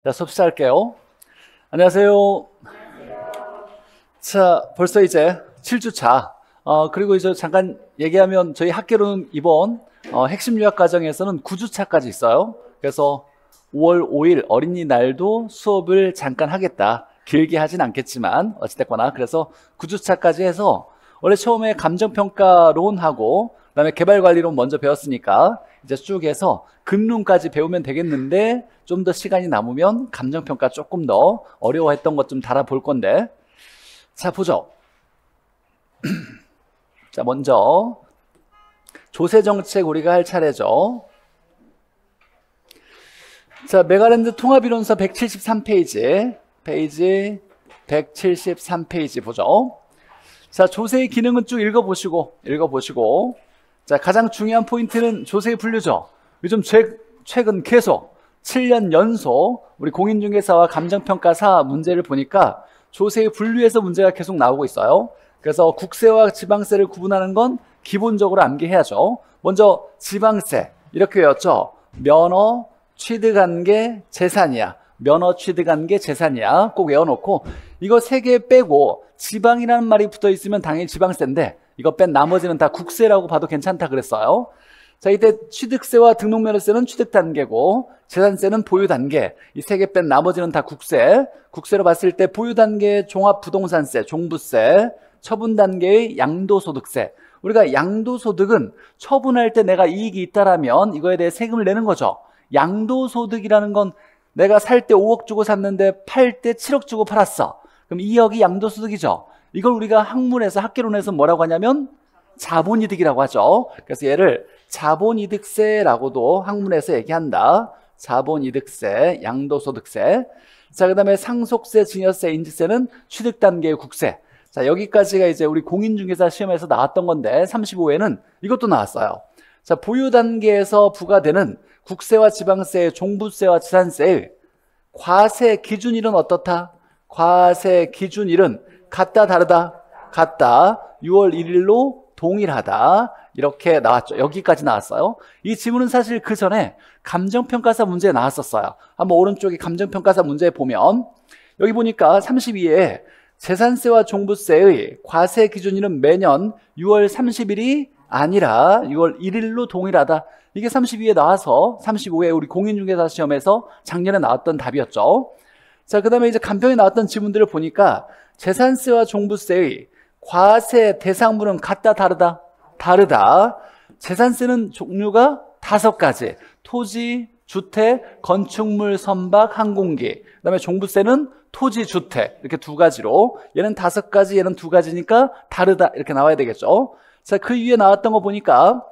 자, 수업 시작할게요. 안녕하세요. 자, 벌써 이제 7주차. 그리고 이제 잠깐 얘기하면 저희 학교로는 이번 핵심 유학 과정에서는 9주차까지 있어요. 그래서 5월 5일 어린이날도 수업을 잠깐 하겠다. 길게 하진 않겠지만 어찌됐거나 그래서 9주차까지 해서 원래 처음에 감정평가론하고 그다음에 개발관리론 먼저 배웠으니까 이제 쭉 해서 근론까지 배우면 되겠는데 좀 더 시간이 남으면 감정평가 조금 더 어려워했던 것 좀 달아볼 건데, 자 보죠. 자, 먼저 조세정책 우리가 할 차례죠. 자, 메가랜드 통합이론서 173페이지 페이지 173페이지 보죠. 자, 조세의 기능은 쭉 읽어보시고 자, 가장 중요한 포인트는 조세의 분류죠. 요즘 최근 계속 7년 연속 우리 공인중개사와 감정평가사 문제를 보니까 조세의 분류에서 문제가 계속 나오고 있어요. 그래서 국세와 지방세를 구분하는 건 기본적으로 암기해야죠. 먼저 지방세 이렇게 외웠죠. 면허 취득한 게 재산이야. 면허 취득한 게 재산이야. 꼭 외워놓고 이거 세 개 빼고 지방이라는 말이 붙어 있으면 당연히 지방세인데 이거 뺀 나머지는 다 국세라고 봐도 괜찮다 그랬어요. 자, 이때 취득세와 등록면허세는 취득 단계고 재산세는 보유 단계. 이 세 개 뺀 나머지는 다 국세. 국세로 봤을 때 보유 단계의 종합부동산세, 종부세, 처분 단계의 양도소득세. 우리가 양도소득은 처분할 때 내가 이익이 있다라면 이거에 대해 세금을 내는 거죠. 양도소득이라는 건 내가 살 때 5억 주고 샀는데 팔 때 7억 주고 팔았어. 그럼 2억이 양도소득이죠. 이걸 우리가 학문에서 학개론에서 뭐라고 하냐면 자본이득이라고 하죠. 그래서 얘를 자본이득세라고도 학문에서 얘기한다. 자본이득세, 양도소득세. 자, 그 다음에 상속세, 증여세, 인지세는 취득 단계의 국세. 자, 여기까지가 이제 우리 공인중개사 시험에서 나왔던 건데 35회는 이것도 나왔어요. 자, 보유 단계에서 부과되는 국세와 지방세, 종부세와 재산세의 과세 기준일은 어떻다? 과세 기준일은 같다 다르다? 같다. 6월 1일로 동일하다. 이렇게 나왔죠. 여기까지 나왔어요. 이 지문은 사실 그 전에 감정평가사 문제에 나왔었어요. 한번 오른쪽에 감정평가사 문제 보면 여기 보니까 32회에 재산세와 종부세의 과세 기준일은 매년 6월 30일이 아니라 6월 1일로 동일하다. 이게 32회에 나와서 35회 우리 공인중개사 시험에서 작년에 나왔던 답이었죠. 자, 그 다음에 이제 간평에 나왔던 지문들을 보니까 재산세와 종부세의 과세 대상물은 같다 다르다? 다르다. 재산세는 종류가 5가지. 토지, 주택, 건축물, 선박, 항공기. 그 다음에 종부세는 토지, 주택. 이렇게 2가지로. 얘는 5가지, 얘는 2가지니까 다르다. 이렇게 나와야 되겠죠. 자, 그 위에 나왔던 거 보니까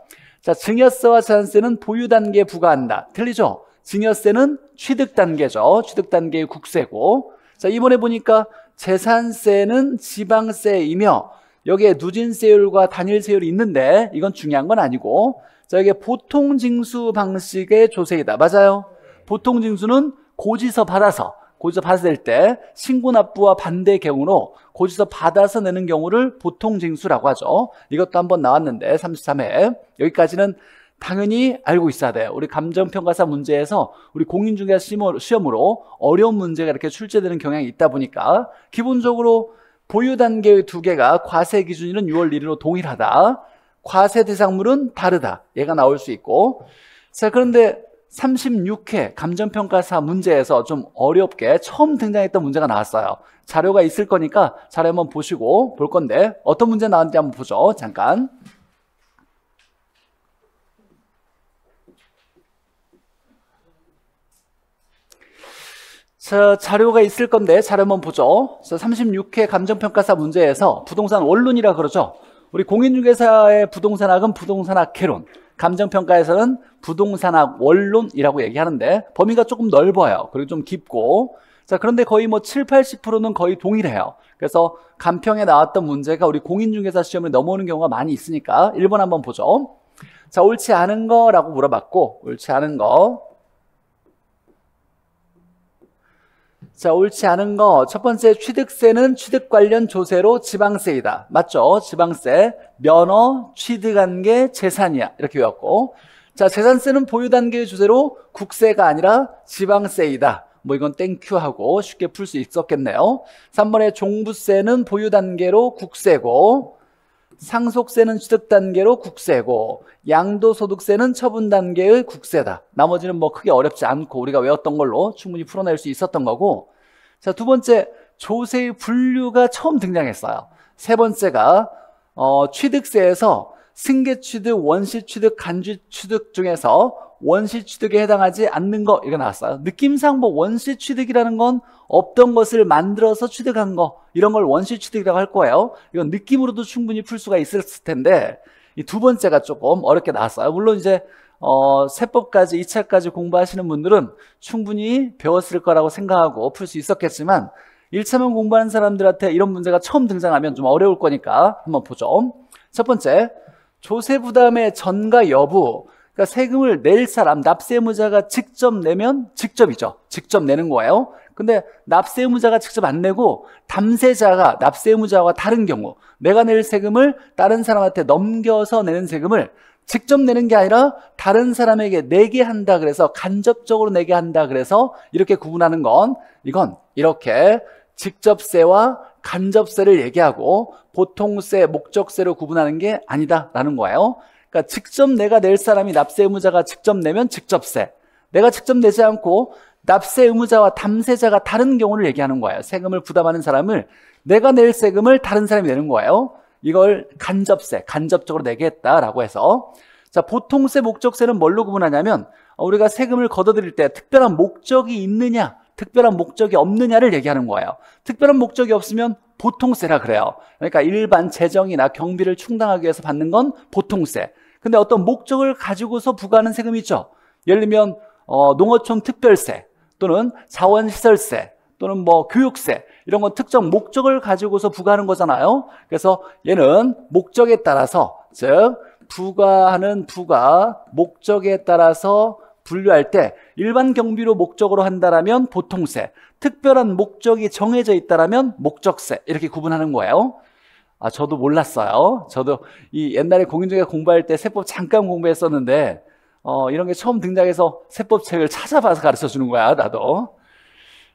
자, 증여세와 재산세는 보유 단계에 부과한다. 틀리죠? 증여세는 취득 단계죠. 취득 단계의 국세고. 자, 이번에 보니까 재산세는 지방세이며 여기에 누진세율과 단일세율이 있는데 이건 중요한 건 아니고 자, 이게 보통징수 방식의 조세이다. 맞아요? 보통징수는 고지서 받았을 때 신고납부와 반대의 경우로 고지서 받아서 내는 경우를 보통징수라고 하죠. 이것도 한번 나왔는데 33회 여기까지는 당연히 알고 있어야 돼요. 우리 감정평가사 문제에서 우리 공인중개사 시험으로 어려운 문제가 이렇게 출제되는 경향이 있다 보니까 기본적으로 보유 단계의 2개가 과세 기준일은 6월 1일로 동일하다. 과세 대상물은 다르다. 얘가 나올 수 있고. 자, 그런데 36회 감정평가사 문제에서 좀 어렵게 처음 등장했던 문제가 나왔어요. 자료가 있을 거니까 자료 한번 보시고 볼 건데 어떤 문제 나왔는지 한번 보죠. 잠깐. 자, 자료가 있을 건데 자료 한번 보죠. 36회 감정평가사 문제에서 부동산 원론이라 그러죠. 우리 공인중개사의 부동산학은 부동산학 개론, 감정평가에서는 부동산학 원론이라고 얘기하는데 범위가 조금 넓어요. 그리고 좀 깊고. 자, 그런데 거의 뭐 7, 80%는 거의 동일해요. 그래서 간평에 나왔던 문제가 우리 공인중개사 시험에 넘어오는 경우가 많이 있으니까 1번 한번 보죠. 자, 옳지 않은 거라고 물어봤고 옳지 않은 거. 자, 옳지 않은 거. 첫 번째, 취득세는 취득 관련 조세로 지방세이다. 맞죠? 지방세. 면허 취득한 게 재산이야. 이렇게 외웠고. 자, 재산세는 보유 단계의 조세로 국세가 아니라 지방세이다. 뭐 이건 땡큐하고 쉽게 풀 수 있었겠네요. 3번에 종부세는 보유 단계로 국세고, 상속세는 취득 단계로 국세고, 양도소득세는 처분 단계의 국세다. 나머지는 뭐 크게 어렵지 않고 우리가 외웠던 걸로 충분히 풀어낼 수 있었던 거고. 자, 두 번째, 조세의 분류가 처음 등장했어요. 세 번째가 취득세에서 승계취득, 원시취득, 간주취득 중에서 원시취득에 해당하지 않는 거, 이거 나왔어요. 느낌상 뭐 원시취득이라는 건 없던 것을 만들어서 취득한 거, 이런 걸 원시취득이라고 할 거예요. 이건 느낌으로도 충분히 풀 수가 있었을 텐데, 이 두 번째가 조금 어렵게 나왔어요. 물론 이제 세법까지 2차까지 공부하시는 분들은 충분히 배웠을 거라고 생각하고 풀 수 있었겠지만 1차만 공부하는 사람들한테 이런 문제가 처음 등장하면 좀 어려울 거니까 한번 보죠. 첫 번째, 조세 부담의 전가 여부. 그러니까 세금을 낼 사람, 납세 의무자가 직접 내면 직접이죠. 직접 내는 거예요. 근데 납세 의무자가 직접 안 내고 담세자가 납세 의무자와 다른 경우, 내가 낼 세금을 다른 사람한테 넘겨서 내는 세금을 직접 내는 게 아니라 다른 사람에게 내게 한다 그래서 간접적으로 내게 한다 그래서 이렇게 구분하는 건, 이건 이렇게 직접세와 간접세를 얘기하고 보통세, 목적세로 구분하는 게 아니다라는 거예요. 그러니까 직접 내가 낼 사람이 납세 의무자가 직접 내면 직접세, 내가 직접 내지 않고 납세 의무자와 담세자가 다른 경우를 얘기하는 거예요. 세금을 부담하는 사람을, 내가 낼 세금을 다른 사람이 내는 거예요. 이걸 간접세, 간접적으로 내게 했다라고 해서. 자, 보통세, 목적세는 뭘로 구분하냐면 우리가 세금을 걷어들일 때 특별한 목적이 있느냐, 특별한 목적이 없느냐를 얘기하는 거예요. 특별한 목적이 없으면 보통세라 그래요. 그러니까 일반 재정이나 경비를 충당하기 위해서 받는 건 보통세. 근데 어떤 목적을 가지고서 부과하는 세금이 있죠. 예를 들면 농어촌 특별세 또는 자원시설세 또는 뭐 교육세, 이런 건 특정 목적을 가지고서 부과하는 거잖아요. 그래서 얘는 목적에 따라서, 즉 부과하는 부가 목적에 따라서 분류할 때 일반 경비로 목적으로 한다라면 보통세, 특별한 목적이 정해져 있다라면 목적세, 이렇게 구분하는 거예요. 아, 저도 몰랐어요. 저도 이 옛날에 공인중개 공부할 때 세법 잠깐 공부했었는데 이런 게 처음 등장해서 세법 책을 찾아봐서 가르쳐 주는 거야, 나도.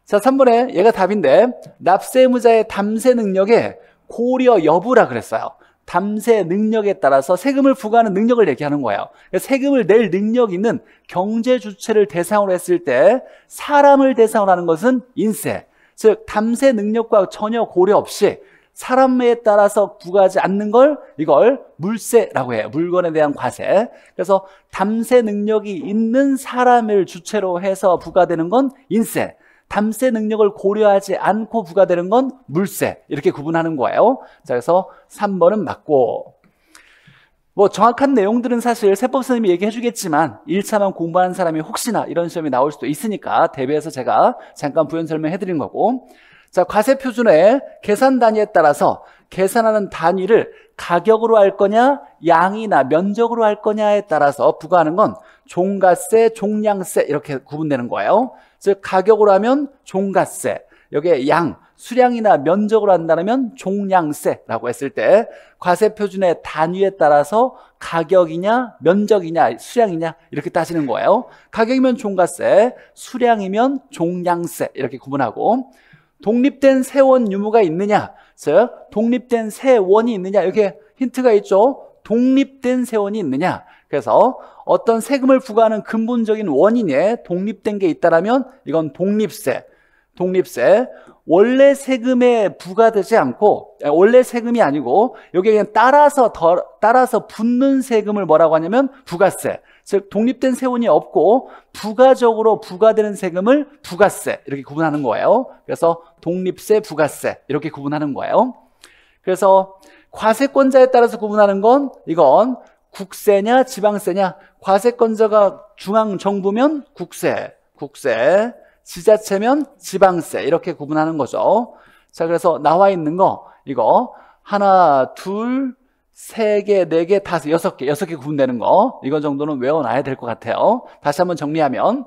자, 3번에 얘가 답인데, 납세 의무자의 담세 능력에 고려 여부라 그랬어요. 담세 능력에 따라서 세금을 부과하는 능력을 얘기하는 거예요. 세금을 낼 능력 있는 경제 주체를 대상으로 했을 때 사람을 대상으로 하는 것은 인세, 즉 담세 능력과 전혀 고려 없이 사람에 따라서 부과하지 않는 걸, 이걸 물세라고 해요. 물건에 대한 과세. 그래서 담세 능력이 있는 사람을 주체로 해서 부과되는 건 인세, 담세 능력을 고려하지 않고 부과되는 건 물세, 이렇게 구분하는 거예요. 자, 그래서 3번은 맞고, 뭐 정확한 내용들은 사실 세법 선생님이 얘기해 주겠지만 1차만 공부하는 사람이 혹시나 이런 시험이 나올 수도 있으니까 대비해서 제가 잠깐 부연 설명해 드린 거고. 자, 과세 표준의 계산 단위에 따라서 계산하는 단위를 가격으로 할 거냐, 양이나 면적으로 할 거냐에 따라서 부과하는 건 종가세, 종량세, 이렇게 구분되는 거예요. 즉 가격으로 하면 종가세, 여기에 양, 수량이나 면적으로 한다면 종량세라고 했을 때 과세 표준의 단위에 따라서 가격이냐, 면적이냐, 수량이냐, 이렇게 따지는 거예요. 가격이면 종가세, 수량이면 종량세, 이렇게 구분하고. 독립된 세원 유무가 있느냐, 즉 독립된 세원이 있느냐, 이렇게 힌트가 있죠. 독립된 세원이 있느냐. 그래서 어떤 세금을 부과하는 근본적인 원인에 독립된 게 있다라면 이건 독립세. 독립세, 원래 세금에 부과되지 않고, 원래 세금이 아니고 여기에 그냥 따라서 붙는 세금을 뭐라고 하냐면 부가세. 즉 독립된 세원이 없고 부가적으로 부과되는 세금을 부가세, 이렇게 구분하는 거예요. 그래서 독립세, 부가세, 이렇게 구분하는 거예요. 그래서 과세권자에 따라서 구분하는 건, 이건 국세냐 지방세냐. 과세권자가 중앙정부면 국세, 지자체면 지방세, 이렇게 구분하는 거죠. 자, 그래서 나와 있는 거, 이거 하나, 둘, 세 개, 네 개, 다섯, 여섯 개 구분되는 거, 이거 정도는 외워놔야 될 것 같아요. 다시 한번 정리하면,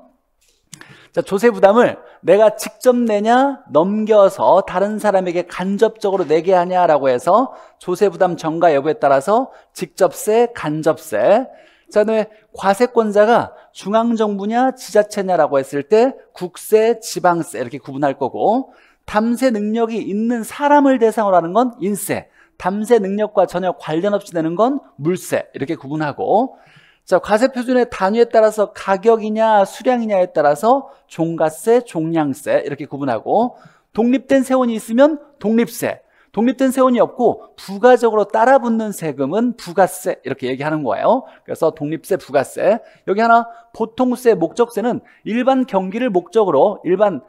자, 조세 부담을 내가 직접 내냐, 넘겨서 다른 사람에게 간접적으로 내게 하냐라고 해서 조세 부담 전가 여부에 따라서 직접세, 간접세. 자, 그다음에 과세권자가 중앙정부냐 지자체냐라고 했을 때 국세, 지방세 이렇게 구분할 거고, 담세 능력이 있는 사람을 대상으로 하는 건 인세, 담세 능력과 전혀 관련 없이 내는 건 물세 이렇게 구분하고, 자, 과세 표준의 단위에 따라서 가격이냐 수량이냐에 따라서 종가세, 종량세 이렇게 구분하고, 독립된 세원이 있으면 독립세, 독립된 세원이 없고 부가적으로 따라붙는 세금은 부가세 이렇게 얘기하는 거예요. 그래서 독립세, 부가세. 여기 하나 보통세, 목적세는 일반 경기를 목적으로, 일반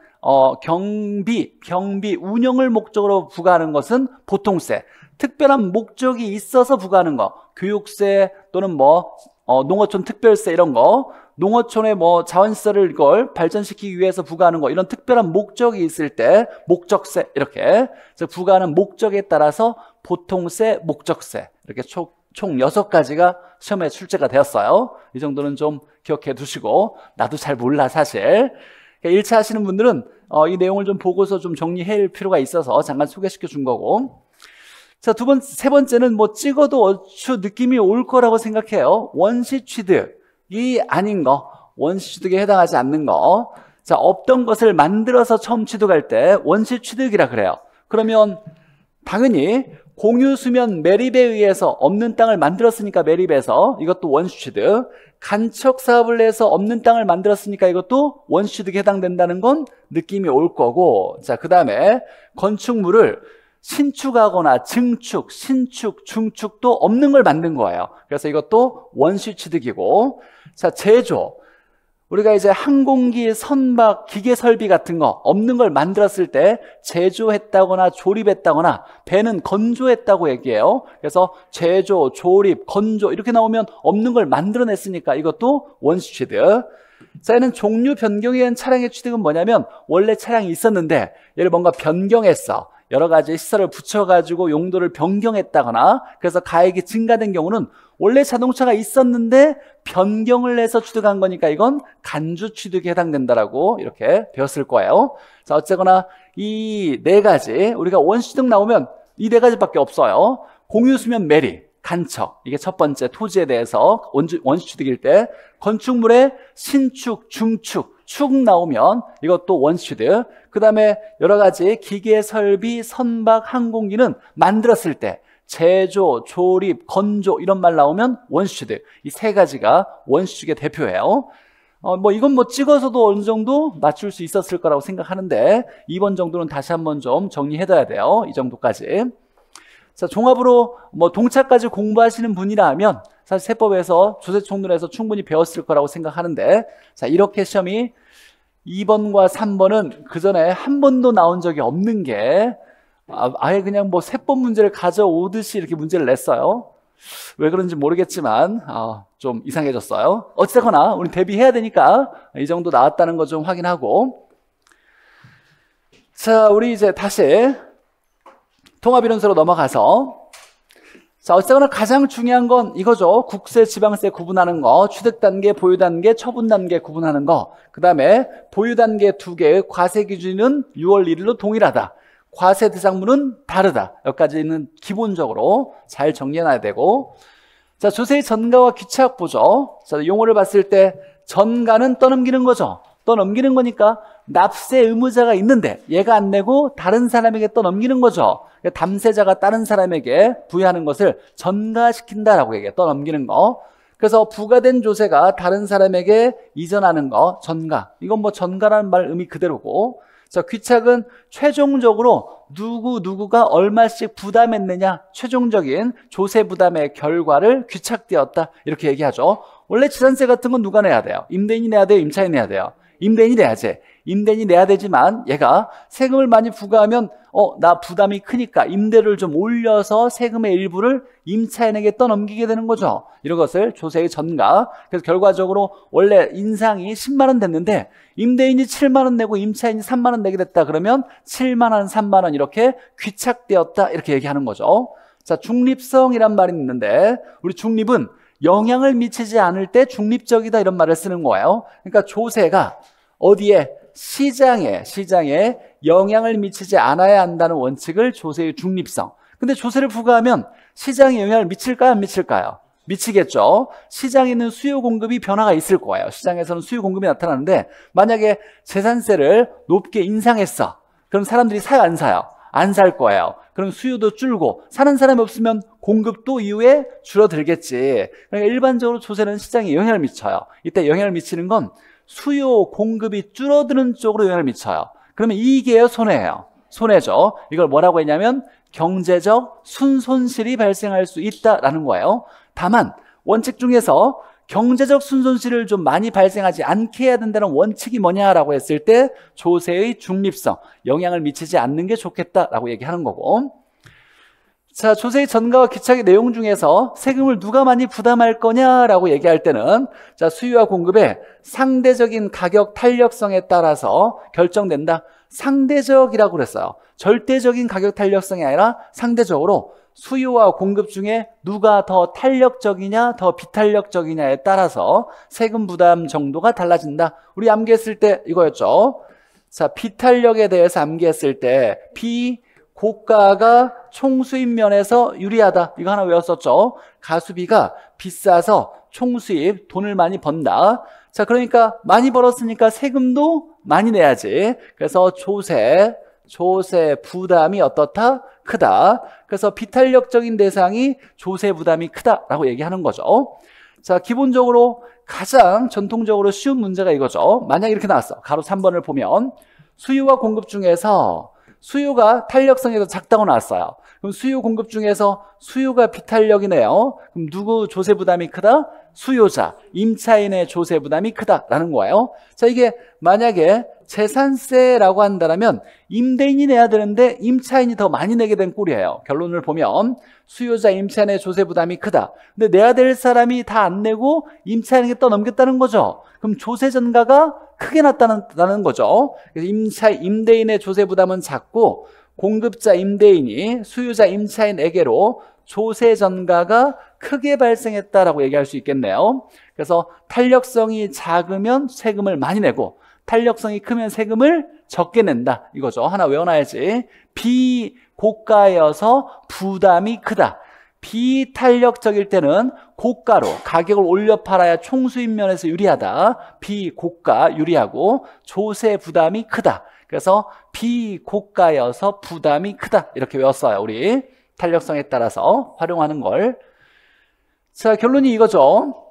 경비 운영을 목적으로 부과하는 것은 보통세. 특별한 목적이 있어서 부과하는 거, 교육세 또는 농어촌 특별세 이런 거, 농어촌의 자원시설을 이걸 발전시키기 위해서 부과하는 거, 이런 특별한 목적이 있을 때 목적세 이렇게 부과하는 목적에 따라서 보통세, 목적세 이렇게 총 6가지가 시험에 출제가 되었어요. 이 정도는 좀 기억해 두시고, 나도 잘 몰라 사실. 1차 하시는 분들은 이 내용을 좀 보고서 좀 정리할 필요가 있어서 잠깐 소개시켜 준 거고, 자, 세 번째는 찍어도 얼추 느낌이 올 거라고 생각해요. 원시 취득이 아닌 거, 원시 취득에 해당하지 않는 거. 자, 없던 것을 만들어서 처음 취득할 때 원시 취득이라 그래요. 그러면 당연히 공유 수면 매립에 의해서 없는 땅을 만들었으니까 매립해서 이것도 원시 취득. 간척 사업을 해서 없는 땅을 만들었으니까 이것도 원시 취득에 해당된다는 건 느낌이 올 거고, 자, 그 다음에 건축물을 신축하거나 증축, 신축, 중축도 없는 걸 만든 거예요. 그래서 이것도 원시 취득이고, 자, 제조. 우리가 이제 항공기, 선박, 기계 설비 같은 거 없는 걸 만들었을 때 제조했다거나 조립했다거나, 배는 건조했다고 얘기해요. 그래서 제조, 조립, 건조 이렇게 나오면 없는 걸 만들어냈으니까 이것도 원시 취득. 자, 얘는 종류 변경에 의한 차량의 취득은 뭐냐면, 원래 차량이 있었는데 얘를 뭔가 변경했어. 여러 가지 시설을 붙여가지고 용도를 변경했다거나, 그래서 가액이 증가된 경우는 원래 자동차가 있었는데 변경을 해서 취득한 거니까 이건 간주 취득에 해당된다라고 이렇게 배웠을 거예요. 자, 어쨌거나 이 4가지, 우리가 원시 취득 나오면 이 4가지밖에 없어요. 공유수면 매립, 간척, 이게 첫 번째 토지에 대해서 원시 취득일 때, 건축물의 신축, 중축, 축 나오면 이것도 원시 취득. 그 다음에 여러 가지 기계, 설비, 선박, 항공기는 만들었을 때 제조, 조립, 건조 이런 말 나오면 원시 취득. 이 3가지가 원시 취득의 대표예요. 이건 찍어서도 어느 정도 맞출 수 있었을 거라고 생각하는데 2번 정도는 다시 한번 좀 정리해둬야 돼요. 이 정도까지. 자, 종합으로 동차까지 공부하시는 분이라면 사실 세법에서 조세총론에서 충분히 배웠을 거라고 생각하는데, 자, 이렇게 시험이 2번과 3번은 그 전에 한 번도 나온 적이 없는 게, 아예 그냥 세법 문제를 가져오듯이 이렇게 문제를 냈어요. 왜 그런지 모르겠지만 좀 이상해졌어요. 어쨌거나 우리 대비해야 되니까 이 정도 나왔다는 거 좀 확인하고, 자, 우리 이제 다시 통합이론서로 넘어가서, 자, 어쨌거나 가장 중요한 건 이거죠. 국세, 지방세 구분하는 거, 취득 단계, 보유 단계, 처분 단계 구분하는 거. 그 다음에 보유 단계 2개의 과세 기준은 6월 1일로 동일하다. 과세 대상물은 다르다. 여기까지는 기본적으로 잘 정리해놔야 되고, 자, 조세의 전가와 귀착 보죠. 자, 용어를 봤을 때 전가는 떠넘기는 거죠. 떠넘기는 거니까 납세 의무자가 있는데 얘가 안 내고 다른 사람에게 떠넘기는 거죠. 담세자가 다른 사람에게 부여하는 것을 전가시킨다라고 얘기해요. 떠넘기는 거. 그래서 부과된 조세가 다른 사람에게 이전하는 거, 전가. 이건 전가라는 말 의미 그대로고, 자, 귀착은 최종적으로 누구가 얼마씩 부담했느냐, 최종적인 조세 부담의 결과를 귀착되었다 이렇게 얘기하죠. 원래 지산세 같은 건 누가 내야 돼요? 임대인이 내야 돼요? 임차인이 내야 돼요? 임대인이 내야지. 임대인이 내야 되지만 얘가 세금을 많이 부과하면 나 부담이 크니까 임대료를 좀 올려서 세금의 일부를 임차인에게 떠넘기게 되는 거죠. 이런 것을 조세의 전가. 그래서 결과적으로 원래 인상이 10만 원 됐는데 임대인이 7만 원 내고 임차인이 3만 원 내게 됐다 그러면 7만 원, 3만 원 이렇게 귀착되었다 이렇게 얘기하는 거죠. 자, 중립성이란 말이 있는데 우리 중립은 영향을 미치지 않을 때 중립적이다 이런 말을 쓰는 거예요. 그러니까 조세가 어디에? 시장에 영향을 미치지 않아야 한다는 원칙을 조세의 중립성. 근데 조세를 부과하면 시장에 영향을 미칠까요? 안 미칠까요? 미치겠죠. 시장에 있는 수요 공급이 변화가 있을 거예요. 시장에서는 수요 공급이 나타나는데 만약에 재산세를 높게 인상했어. 그럼 사람들이 사요, 안 사요? 안 살 거예요. 그럼 수요도 줄고 사는 사람이 없으면 공급도 이후에 줄어들겠지. 그러니까 일반적으로 조세는 시장에 영향을 미쳐요. 이때 영향을 미치는 건 수요 공급이 줄어드는 쪽으로 영향을 미쳐요. 그러면 이익이에요, 손해예요? 손해죠. 이걸 뭐라고 했냐면 경제적 순손실이 발생할 수 있다라는 거예요. 다만 원칙 중에서 경제적 순손실을 좀 많이 발생하지 않게 해야 된다는 원칙이 뭐냐라고 했을 때 조세의 중립성, 영향을 미치지 않는 게 좋겠다라고 얘기하는 거고. 자, 조세의 전가와 귀착의 내용 중에서 세금을 누가 많이 부담할 거냐라고 얘기할 때는 자, 수요와 공급의 상대적인 가격 탄력성에 따라서 결정된다. 상대적이라고 그랬어요. 절대적인 가격 탄력성이 아니라 상대적으로 수요와 공급 중에 누가 더 탄력적이냐 더 비탄력적이냐에 따라서 세금 부담 정도가 달라진다. 우리 암기했을 때 이거였죠. 자, 비탄력에 대해서 암기했을 때 비고가가 총수입 면에서 유리하다. 이거 하나 외웠었죠. 가수비가 비싸서 총수입 돈을 많이 번다. 자, 그러니까 많이 벌었으니까 세금도 많이 내야지. 그래서 조세 부담이 어떻다? 크다. 그래서 비탄력적인 대상이 조세 부담이 크다라고 얘기하는 거죠. 자, 기본적으로 가장 전통적으로 쉬운 문제가 이거죠. 만약 이렇게 나왔어. 가로 3번을 보면 수요와 공급 중에서 수요가 탄력성이 더 작다고 나왔어요. 그럼 수요 공급 중에서 수요가 비탄력이네요. 그럼 누구 조세 부담이 크다? 수요자, 임차인의 조세 부담이 크다라는 거예요. 자, 이게 만약에 재산세라고 한다면 임대인이 내야 되는데 임차인이 더 많이 내게 된 꼴이에요. 결론을 보면 수요자, 임차인의 조세 부담이 크다. 근데 내야 될 사람이 다 안 내고 임차인에게 떠넘겼다는 거죠. 그럼 조세 전가가 크게 났다는 거죠. 그래서 임대인의 조세 부담은 작고 공급자 임대인이 수요자 임차인에게로 조세 전가가 크게 발생했다라고 얘기할 수 있겠네요. 그래서 탄력성이 작으면 세금을 많이 내고 탄력성이 크면 세금을 적게 낸다. 이거죠. 하나 외워놔야지. 비고가여서 부담이 크다. 비탄력적일 때는 고가로 가격을 올려 팔아야 총수입 면에서 유리하다. 비고가 유리하고 조세 부담이 크다. 그래서 비고가여서 부담이 크다. 이렇게 외웠어요. 우리 탄력성에 따라서 활용하는 걸. 자, 결론이 이거죠.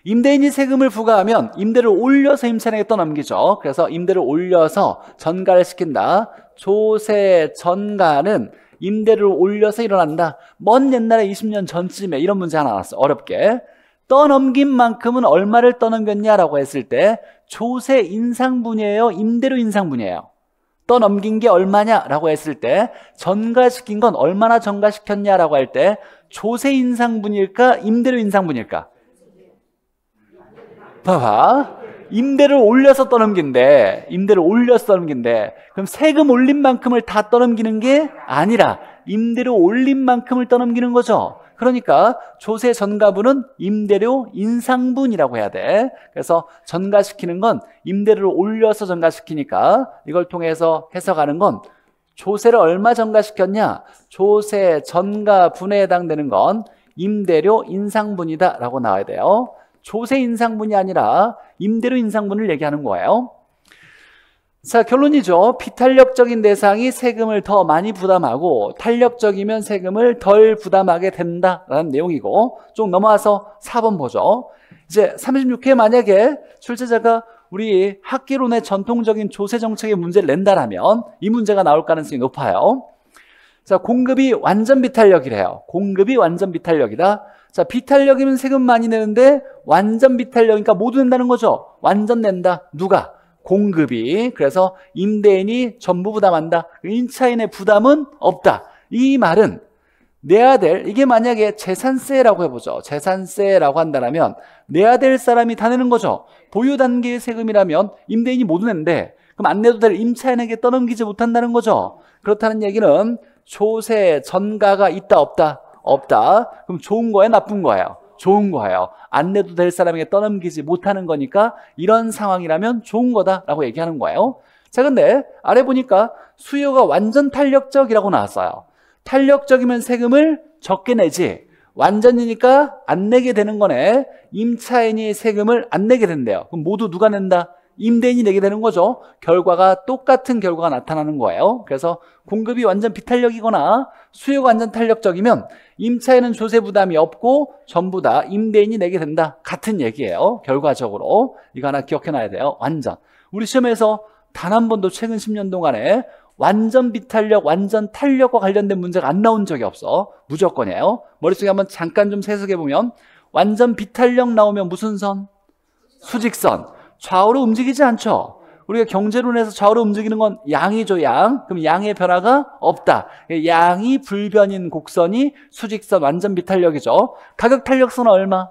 임대인이 세금을 부과하면 임대를 올려서 임차인에게 떠넘기죠. 그래서 임대를 올려서 전가를 시킨다. 조세 전가는 임대를 올려서 일어난다. 먼 옛날에 20년 전쯤에 이런 문제 하나 나왔어. 어렵게. 떠넘긴 만큼은 얼마를 떠넘겼냐라고 했을 때 조세 인상분이에요? 임대료 인상분이에요? 떠넘긴 게 얼마냐라고 했을 때 전가시킨 건 얼마나 전가시켰냐라고 할 때 조세 인상분일까? 임대료 인상분일까? 봐봐. 임대를 올려서 떠넘긴대. 그럼 세금 올린 만큼을 다 떠넘기는 게 아니라 임대료 올린 만큼을 떠넘기는 거죠. 그러니까 조세 전가분은 임대료 인상분이라고 해야 돼. 그래서 전가시키는 건 임대료를 올려서 전가시키니까 이걸 통해서 해석하는 건 조세를 얼마 전가시켰냐? 조세 전가분에 해당되는 건 임대료 인상분이다 라고 나와야 돼요. 조세 인상분이 아니라 임대료 인상분을 얘기하는 거예요. 자, 결론이죠. 비탄력적인 대상이 세금을 더 많이 부담하고 탄력적이면 세금을 덜 부담하게 된다라는 내용이고, 좀 넘어와서 4번 보죠. 이제 36회 만약에 출제자가 우리 학계론의 전통적인 조세 정책의 문제를 낸다라면 이 문제가 나올 가능성이 높아요. 자, 공급이 완전 비탄력이래요. 공급이 완전 비탄력이다. 자, 비탄력이면 세금 많이 내는데 완전 비탄력이니까 모두 낸다는 거죠. 완전 낸다. 누가? 공급이. 그래서 임대인이 전부 부담한다. 임차인의 부담은 없다. 이 말은 내야 될, 이게 만약에 재산세라고 해보죠. 재산세라고 한다면 내야 될 사람이 다 내는 거죠. 보유 단계의 세금이라면 임대인이 모두 낸대. 그럼 안 내도 될 임차인에게 떠넘기지 못한다는 거죠. 그렇다는 얘기는 조세 전가가 있다 없다? 없다. 그럼 좋은 거예요, 나쁜 거예요? 좋은 거예요. 안 내도 될 사람에게 떠넘기지 못하는 거니까 이런 상황이라면 좋은 거다라고 얘기하는 거예요. 자, 근데 아래 보니까 수요가 완전 탄력적이라고 나왔어요. 탄력적이면 세금을 적게 내지 완전이니까 안 내게 되는 거네. 임차인이 세금을 안 내게 된대요. 그럼 모두 누가 낸다? 임대인이 내게 되는 거죠. 결과가 똑같은 결과가 나타나는 거예요. 그래서 공급이 완전 비탄력이거나 수요가 완전 탄력적이면 임차인은 조세 부담이 없고 전부 다 임대인이 내게 된다. 같은 얘기예요. 결과적으로. 이거 하나 기억해놔야 돼요. 완전. 우리 시험에서 단 한 번도 최근 10년 동안에 완전 비탄력, 완전 탄력과 관련된 문제가 안 나온 적이 없어. 무조건이에요. 머릿속에 한번 잠깐 좀 해석해보면 완전 비탄력 나오면 무슨 선? 수직선. 좌우로 움직이지 않죠. 우리가 경제론에서 좌우로 움직이는 건 양이죠, 양. 그럼 양의 변화가 없다. 양이 불변인 곡선이 수직선 완전 비탄력이죠. 가격 탄력선은 얼마?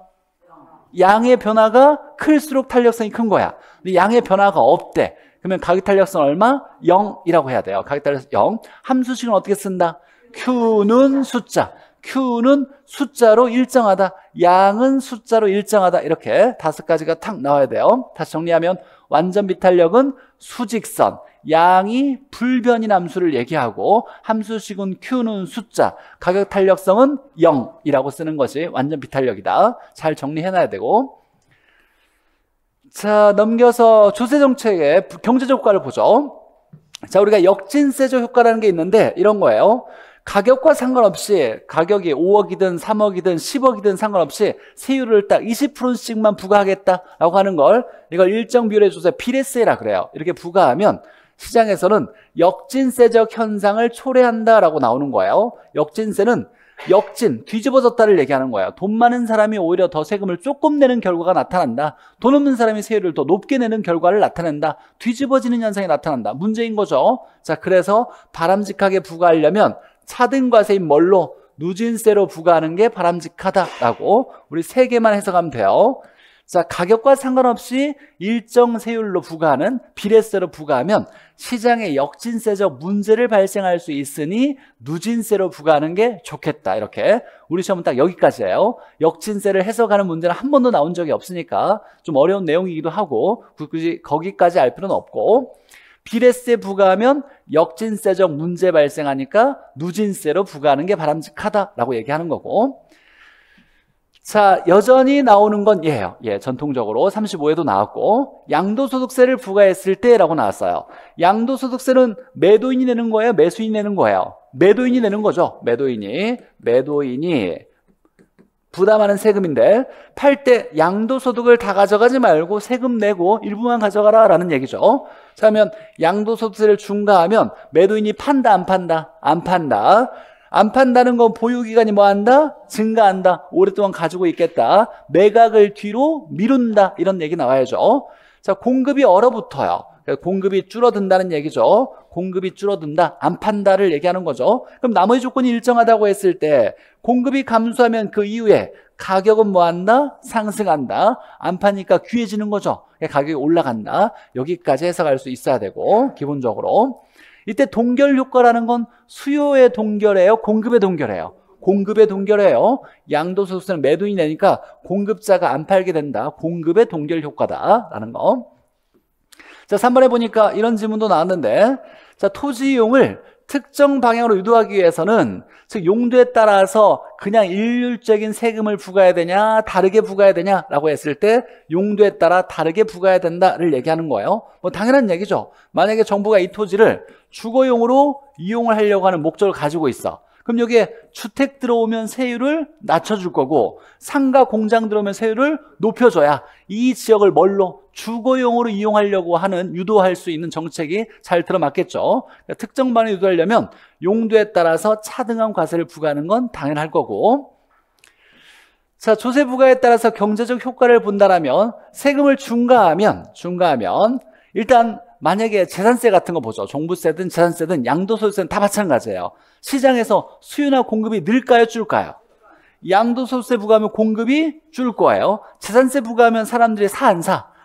양의 변화가 클수록 탄력성이 큰 거야. 근데 양의 변화가 없대. 그러면 가격 탄력성 얼마? 0이라고 해야 돼요. 가격 탄력성 0. 함수식은 어떻게 쓴다? Q는 숫자. Q는 숫자로 일정하다. 양은 숫자로 일정하다. 이렇게 5가지가 탁 나와야 돼요. 다시 정리하면 완전 비탄력은 수직선, 양이 불변인 함수를 얘기하고 함수식은 Q는 숫자, 가격 탄력성은 0이라고 쓰는 것이 완전 비탄력이다. 잘 정리해놔야 되고. 자, 넘겨서 조세정책의 경제적 효과를 보죠. 자, 우리가 역진세적 효과라는 게 있는데 이런 거예요. 가격과 상관없이 가격이 5억이든 3억이든 10억이든 상관없이 세율을 딱 20%씩만 부과하겠다라고 하는 걸 이걸 일정 비율의 조세 비례세라 그래요. 이렇게 부과하면 시장에서는 역진세적 현상을 초래한다라고 나오는 거예요. 역진세는 역진, 뒤집어졌다를 얘기하는 거예요. 돈 많은 사람이 오히려 더 세금을 조금 내는 결과가 나타난다. 돈 없는 사람이 세율을 더 높게 내는 결과를 나타낸다. 뒤집어지는 현상이 나타난다. 문제인 거죠. 자, 그래서 바람직하게 부과하려면 차등과세인 뭘로? 누진세로 부과하는 게 바람직하다라고 우리 3개만 해석하면 돼요. 자, 가격과 상관없이 일정 세율로 부과하는 비례세로 부과하면 시장에 역진세적 문제를 발생할 수 있으니 누진세로 부과하는 게 좋겠다. 이렇게 우리 시험은 딱 여기까지예요. 역진세를 해석하는 문제는 한 번도 나온 적이 없으니까 좀 어려운 내용이기도 하고 굳이 거기까지 알 필요는 없고, 비례세 부과하면 역진세적 문제 발생하니까 누진세로 부과하는 게 바람직하다라고 얘기하는 거고. 자, 여전히 나오는 건 얘예요. 예, 전통적으로 35에도 나왔고, 양도소득세를 부과했을 때라고 나왔어요. 양도소득세는 매도인이 내는 거예요? 매수인이 내는 거예요? 매도인이 내는 거죠. 매도인이 부담하는 세금인데, 팔 때 양도소득을 다 가져가지 말고 세금 내고 일부만 가져가라 라는 얘기죠. 자, 그러면 양도소득세를 중과하면 매도인이 판다 안 판다? 안 판다. 안 판다는 건 보유기간이 뭐 한다? 증가한다. 오랫동안 가지고 있겠다. 매각을 뒤로 미룬다. 이런 얘기 나와야죠. 자, 공급이 얼어붙어요. 공급이 줄어든다는 얘기죠. 공급이 줄어든다, 안 판다를 얘기하는 거죠. 그럼 나머지 조건이 일정하다고 했을 때 공급이 감소하면 그 이후에 가격은 뭐 한다? 상승한다. 안 파니까 귀해지는 거죠. 가격이 올라간다. 여기까지 해석할 수 있어야 되고, 기본적으로. 이때 동결 효과라는 건 수요의 동결이에요? 공급의 동결이에요? 공급의 동결이에요. 양도소득세는 매도인이 내니까 공급자가 안 팔게 된다. 공급의 동결 효과다라는 거. 자, 3번에 보니까 이런 질문도 나왔는데, 자, 토지 이용을 특정 방향으로 유도하기 위해서는, 즉 용도에 따라서 그냥 일률적인 세금을 부과해야 되냐, 다르게 부과해야 되냐라고 했을 때 용도에 따라 다르게 부과해야 된다를 얘기하는 거예요. 뭐 당연한 얘기죠. 만약에 정부가 이 토지를 주거용으로 이용을 하려고 하는 목적을 가지고 있어. 그럼 여기에 주택 들어오면 세율을 낮춰줄 거고, 상가 공장 들어오면 세율을 높여줘야 이 지역을 뭘로? 주거용으로 이용하려고 하는, 유도할 수 있는 정책이 잘 들어맞겠죠. 그러니까 특정 방향을 유도하려면 용도에 따라서 차등한 과세를 부과하는 건 당연할 거고. 자, 조세 부과에 따라서 경제적 효과를 본다라면 세금을 중과하면 일단 만약에 재산세 같은 거 보죠. 종부세든 재산세든 양도소득세는 다 마찬가지예요. 시장에서 수요나 공급이 늘까요, 줄까요? 양도소득세 부과하면 공급이 줄 거예요. 재산세 부과하면 사람들이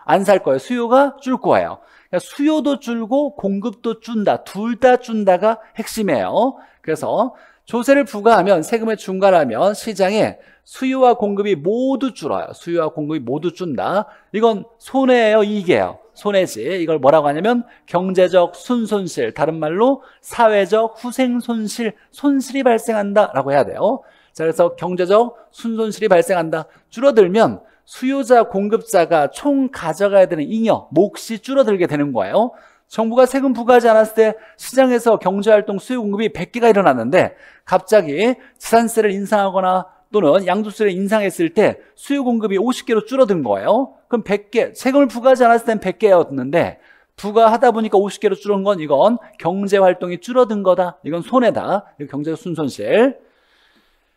안 살 거예요. 수요가 줄 거예요. 그러니까 수요도 줄고 공급도 준다. 둘 다 준다가 핵심이에요. 그래서 조세를 부과하면, 세금을 중과하면 시장에 수요와 공급이 모두 줄어요. 수요와 공급이 모두 준다. 이건 손해예요, 이익이에요? 손해지. 이걸 뭐라고 하냐면 경제적 순손실, 다른 말로 사회적 후생손실, 손실이 발생한다라고 해야 돼요. 자, 그래서 경제적 순손실이 발생한다. 줄어들면 수요자, 공급자가 총 가져가야 되는 잉여, 몫이 줄어들게 되는 거예요. 정부가 세금 부과하지 않았을 때 시장에서 경제활동 수요 공급이 100개가 일어났는데 갑자기 지산세를 인상하거나 또는 양도세를 인상했을 때 수요 공급이 50개로 줄어든 거예요. 그럼 100개, 세금을 부과하지 않았을 땐 100개였는데 부과하다 보니까 50개로 줄은 건 이건 경제활동이 줄어든 거다. 이건 손해다. 이거 경제적 순손실.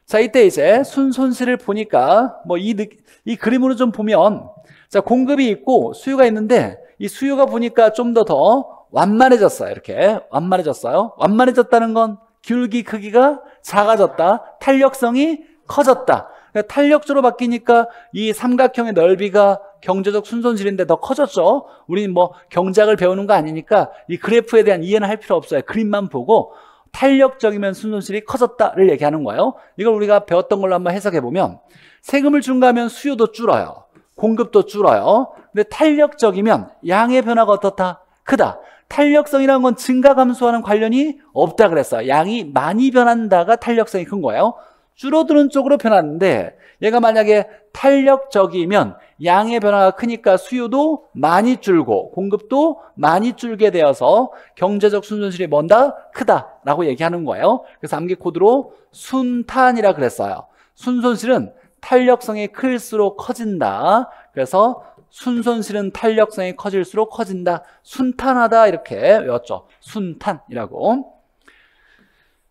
자, 이때 이제 순손실을 보니까 뭐 이 그림으로 좀 보면 자, 공급이 있고 수요가 있는데 이 수요가 보니까 좀 더 완만해졌어요. 이렇게 완만해졌어요. 완만해졌다는 건 귤기 크기가 작아졌다. 탄력성이 커졌다. 그러니까 탄력적으로 바뀌니까 이 삼각형의 넓이가 경제적 순손실인데 더 커졌죠. 우리는 뭐 경제학을 배우는 거 아니니까 이 그래프에 대한 이해는 할 필요 없어요. 그림만 보고 탄력적이면 순손실이 커졌다를 얘기하는 거예요. 이걸 우리가 배웠던 걸로 한번 해석해 보면 세금을 증가하면 수요도 줄어요. 공급도 줄어요. 근데 탄력적이면 양의 변화가 어떻다? 크다. 탄력성이라는 건 증가 감소하는 관련이 없다 그랬어요. 양이 많이 변한다가 탄력성이 큰 거예요. 줄어드는 쪽으로 변하는데 얘가 만약에 탄력적이면 양의 변화가 크니까 수요도 많이 줄고 공급도 많이 줄게 되어서 경제적 순손실이 뭔다? 크다라고 얘기하는 거예요. 그래서 암기 코드로 순탄이라 그랬어요. 순손실은 탄력성이 클수록 커진다. 그래서 순손실은 탄력성이 커질수록 커진다. 순탄하다 이렇게 외웠죠. 순탄이라고.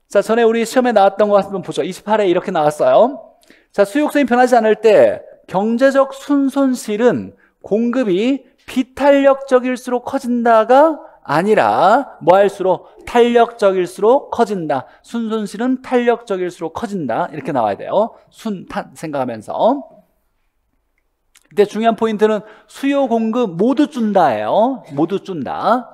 자, 전에 우리 시험에 나왔던 거 한번 보죠. 28회 이렇게 나왔어요. 자, 수요욕성이 변하지 않을 때 경제적 순손실은 공급이 비탄력적일수록 커진다가 아니라 뭐 할수록 탄력적일수록 커진다. 순손실은 탄력적일수록 커진다. 이렇게 나와야 돼요. 순탄 생각하면서. 이때 중요한 포인트는 수요 공급 모두 준다예요. 모두 준다.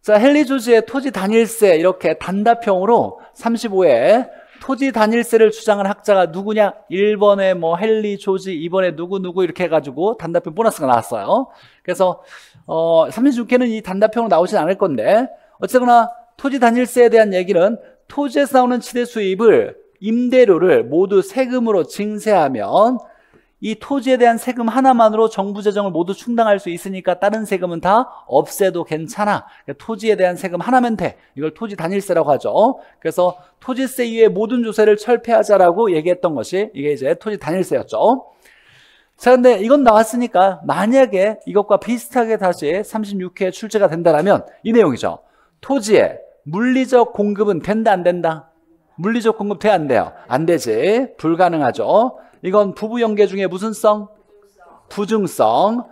자, 헨리 조지의 토지 단일세 이렇게 단답형으로 35회 토지 단일세를 주장한 학자가 누구냐? 1번에 뭐 헨리 조지, 2번에 누구 이렇게 해가지고 단답형 보너스가 나왔어요. 그래서 36회는 이 단답형으로 나오진 않을 건데 어쨌거나 토지 단일세에 대한 얘기는 토지에서 나오는 지대 수입을 임대료를 모두 세금으로 증세하면 이 토지에 대한 세금 하나만으로 정부 재정을 모두 충당할 수 있으니까 다른 세금은 다 없애도 괜찮아. 토지에 대한 세금 하나면 돼. 이걸 토지 단일세라고 하죠. 그래서 토지세 이외의 모든 조세를 철폐하자라고 얘기했던 것이 이게 이제 토지 단일세였죠. 자, 근데 이건 나왔으니까 만약에 이것과 비슷하게 다시 36회에 출제가 된다면 이 내용이죠. 토지에 물리적 공급은 된다 안 된다? 물리적 공급 돼 안 돼요? 안 되지. 불가능하죠. 이건 부부연계 중에 무슨 성? 부증성.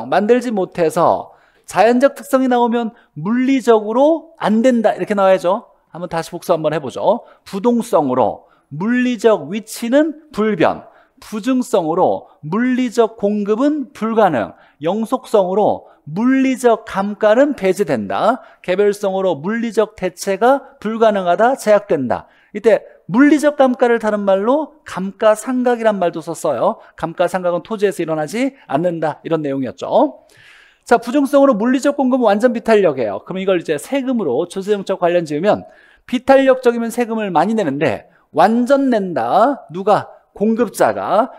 만들지 못해서 자연적 특성이 나오면 물리적으로 안 된다 이렇게 나와야죠. 한번 다시 복수 한번 해보죠. 부동성으로 물리적 위치는 불변, 부증성으로 물리적 공급은 불가능, 영속성으로 물리적 감가는 배제된다, 개별성으로 물리적 대체가 불가능하다, 제약된다. 이때 물리적 감가를 다른 말로 감가상각이란 말도 썼어요. 감가상각은 토지에서 일어나지 않는다 이런 내용이었죠. 자, 부증성으로 물리적 공급은 완전 비탄력이에요. 그럼 이걸 이제 세금으로 조세정책 관련 지으면 비탄력적이면 세금을 많이 내는데 완전 낸다. 누가? 공급자가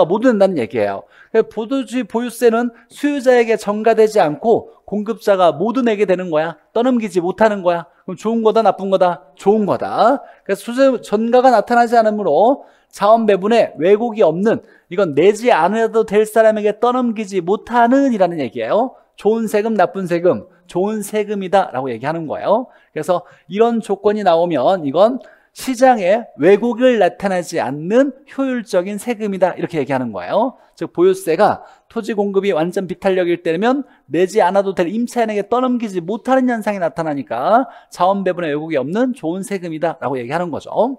모두 낸다는 얘기예요. 보도주의 보유세는 수요자에게 전가되지 않고 공급자가 모두 내게 되는 거야. 떠넘기지 못하는 거야. 그럼 좋은 거다 나쁜 거다? 좋은 거다. 그래서 수요 전가가 나타나지 않으므로 자원 배분에 왜곡이 없는, 이건 내지 않아도 될 사람에게 떠넘기지 못하는 이라는 얘기예요. 좋은 세금 나쁜 세금, 좋은 세금이다 라고 얘기하는 거예요. 그래서 이런 조건이 나오면 이건 시장에 왜곡을 나타나지 않는 효율적인 세금이다 이렇게 얘기하는 거예요. 즉 보유세가 토지 공급이 완전 비탄력일 때면 내지 않아도 될 임차인에게 떠넘기지 못하는 현상이 나타나니까 자원 배분에 왜곡이 없는 좋은 세금이다 라고 얘기하는 거죠.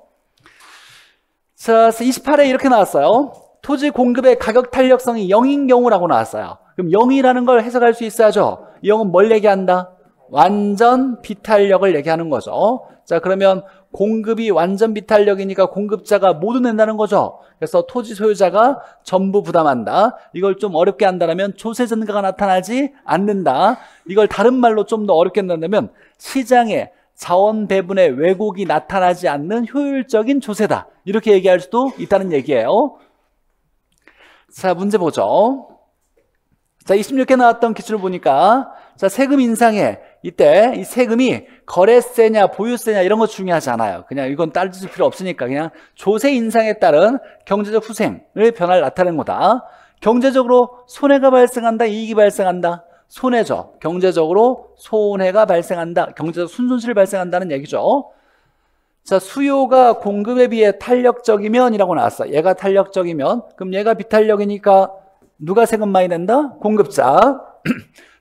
자, 28회 이렇게 나왔어요. 토지 공급의 가격 탄력성이 0인 경우라고 나왔어요. 그럼 0이라는 걸 해석할 수 있어야죠. 이 0은 뭘 얘기한다? 완전 비탄력을 얘기하는 거죠. 자, 그러면 공급이 완전 비탄력이니까 공급자가 모두 낸다는 거죠. 그래서 토지 소유자가 전부 부담한다. 이걸 좀 어렵게 한다면 조세 전가가 나타나지 않는다. 이걸 다른 말로 좀 더 어렵게 한다면 시장에 자원 배분의 왜곡이 나타나지 않는 효율적인 조세다. 이렇게 얘기할 수도 있다는 얘기예요. 자, 문제 보죠. 자, 26회 나왔던 기출을 보니까, 자, 세금 인상에 이때 이 세금이 거래세냐 보유세냐 이런 거 중요하지 않아요. 그냥 이건 따질 필요 없으니까 그냥 조세 인상에 따른 경제적 후생의 변화를 나타내는 거다. 경제적으로 손해가 발생한다, 이익이 발생한다. 손해죠. 경제적으로 손해가 발생한다. 경제적 순손실이 발생한다는 얘기죠. 자, 수요가 공급에 비해 탄력적이면 이라고 나왔어. 얘가 탄력적이면, 그럼 얘가 비탄력이니까 누가 세금 많이 낸다? 공급자.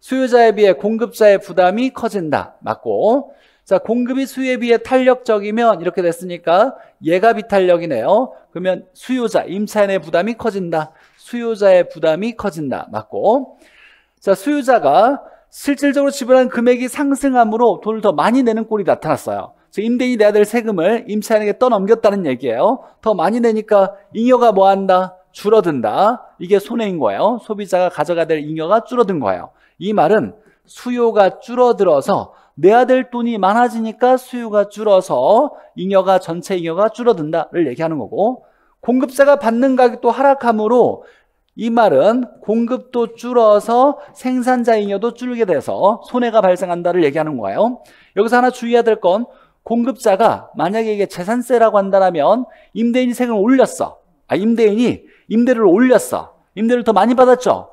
수요자에 비해 공급자의 부담이 커진다. 맞고. 자, 공급이 수요에 비해 탄력적이면 이렇게 됐으니까 얘가 비탄력이네요. 그러면 수요자, 임차인의 부담이 커진다. 수요자의 부담이 커진다. 맞고. 자, 수요자가 실질적으로 지불한 금액이 상승함으로 돈을 더 많이 내는 꼴이 나타났어요. 임대인이 내야 될 세금을 임차인에게 떠넘겼다는 얘기예요. 더 많이 내니까 잉여가 뭐 한다? 줄어든다. 이게 손해인 거예요. 소비자가 가져가야 될 잉여가 줄어든 거예요. 이 말은 수요가 줄어들어서 내야 될 돈이 많아지니까 수요가 줄어서 잉여가 전체 잉여가 줄어든다를 얘기하는 거고, 공급자가 받는 가격도 하락함으로 이 말은 공급도 줄어서 생산자 잉여도 줄게 돼서 손해가 발생한다를 얘기하는 거예요. 여기서 하나 주의해야 될 건, 공급자가 만약에 이게 재산세라고 한다면 임대인이 세금을 올렸어. 임대인이 임대를 올렸어. 임대를 더 많이 받았죠.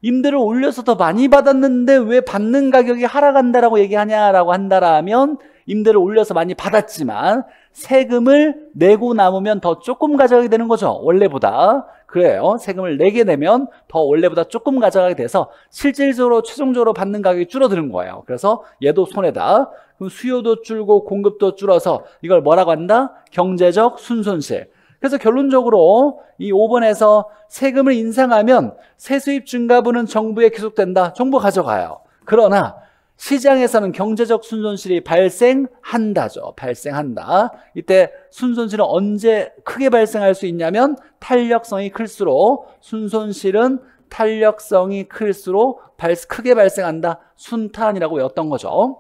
임대를 올려서 더 많이 받았는데 왜 받는 가격이 하락한다라고 얘기하냐라고 한다면, 임대를 올려서 많이 받았지만 세금을 내고 남으면 더 조금 가져가게 되는 거죠. 원래보다. 그래요. 세금을 내게 되면 더 원래보다 조금 가져가게 돼서 실질적으로 최종적으로 받는 가격이 줄어드는 거예요. 그래서 얘도 손해다. 그럼 수요도 줄고 공급도 줄어서 이걸 뭐라고 한다? 경제적 순손실. 그래서 결론적으로 이 5번에서 세금을 인상하면 세수입 증가분은 정부에 기속된다. 정부 가져가요. 그러나 시장에서는 경제적 순손실이 발생한다죠. 발생한다. 이때 순손실은 언제 크게 발생할 수 있냐면 탄력성이 클수록, 순손실은 탄력성이 클수록 크게 발생한다. 순탄이라고 외웠던 거죠.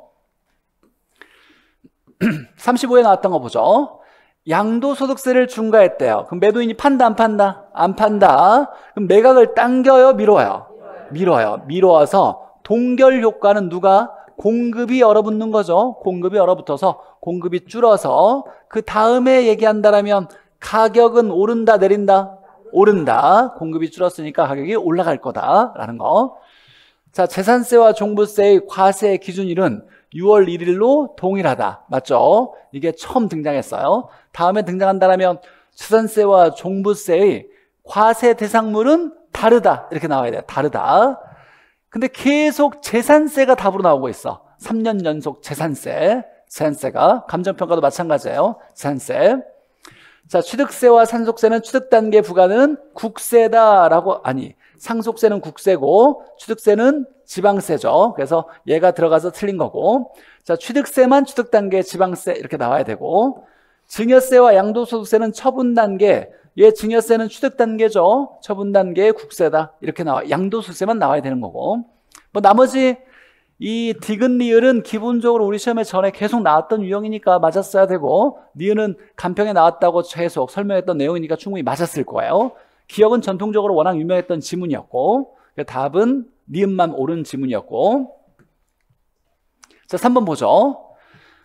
35에 나왔던 거 보죠. 양도소득세를 중과했대요. 그럼 매도인이 판다, 안 판다? 안 판다. 그럼 매각을 당겨요, 밀어요? 밀어요. 밀어서 동결 효과는 누가? 공급이 얼어붙는 거죠. 공급이 얼어붙어서 공급이 줄어서 그 다음에 얘기한다라면 가격은 오른다, 내린다? 오른다. 공급이 줄었으니까 가격이 올라갈 거다라는 거. 자, 재산세와 종부세의 과세 기준일은 6월 1일로 동일하다. 맞죠? 이게 처음 등장했어요. 다음에 등장한다면 재산세와 종부세의 과세 대상물은 다르다. 이렇게 나와야 돼요. 다르다. 근데 계속 재산세가 답으로 나오고 있어. 3년 연속 재산세가. 감정평가도 마찬가지예요. 재산세. 자, 취득세와 상속세는 취득 단계 부과는 국세다라고, 아니, 상속세는 국세고 취득세는 지방세죠. 그래서 얘가 들어가서 틀린 거고, 자, 취득세만 취득 단계 지방세 이렇게 나와야 되고, 증여세와 양도소득세는 처분 단계, 얘 증여세는 취득 단계죠. 처분 단계의 국세다 이렇게 나와. 양도소득세만 나와야 되는 거고, 뭐 나머지 이 디귿 리을은 기본적으로 우리 시험에 전에 계속 나왔던 유형이니까 맞았어야 되고, 니은은 간평에 나왔다고 계속 설명했던 내용이니까 충분히 맞았을 거예요. 기억은 전통적으로 워낙 유명했던 지문이었고, 답은 니은만 옳은 지문이었고. 자, 3번 보죠.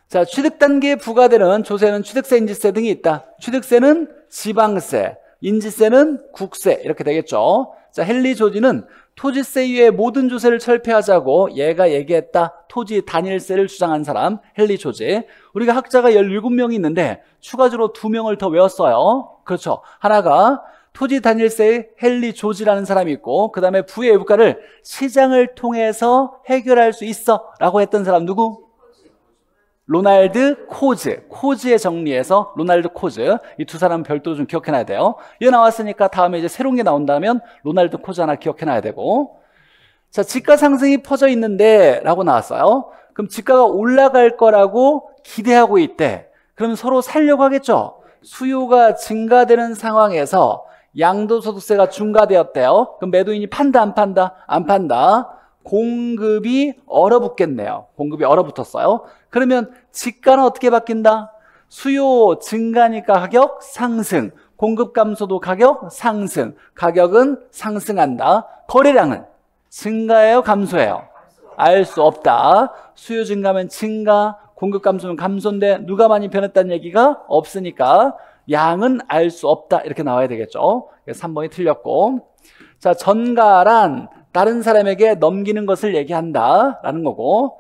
자, 취득 단계에 부과되는 조세는 취득세, 인지세 등이 있다. 취득세는 지방세, 인지세는 국세 이렇게 되겠죠. 자, 헨리 조지는 토지세 이외의 모든 조세를 철폐하자고 얘가 얘기했다. 토지 단일세를 주장한 사람 헨리 조지. 우리가 학자가 17명이 있는데 추가적으로 2명을 더 외웠어요. 그렇죠. 하나가 토지 단일세의 헨리 조지라는 사람이 있고, 그 다음에 부의 외부가를 시장을 통해서 해결할 수 있어 라고 했던 사람 누구? 로날드 코즈. 코즈의 정리에서 로날드 코즈. 이 두 사람은 별도로 좀 기억해놔야 돼요. 이거 나왔으니까 다음에 이제 새로운 게 나온다면 로날드 코즈 하나 기억해놔야 되고. 자, 지가 상승이 퍼져 있는데 라고 나왔어요. 그럼 지가가 올라갈 거라고 기대하고 있대. 그러면 서로 살려고 하겠죠. 수요가 증가되는 상황에서 양도소득세가 중과되었대요. 그럼 매도인이 판다, 안 판다? 안 판다. 공급이 얼어붙겠네요. 공급이 얼어붙었어요. 그러면 지가는 어떻게 바뀐다? 수요 증가니까 가격 상승, 공급 감소도 가격 상승, 가격은 상승한다. 거래량은 증가해요, 감소해요? 알 수 없다. 수요 증가면 증가, 공급 감소면 감소인데 누가 많이 변했다는 얘기가 없으니까 양은 알 수 없다. 이렇게 나와야 되겠죠. 3번이 틀렸고. 자, 전가란 다른 사람에게 넘기는 것을 얘기한다 라는 거고,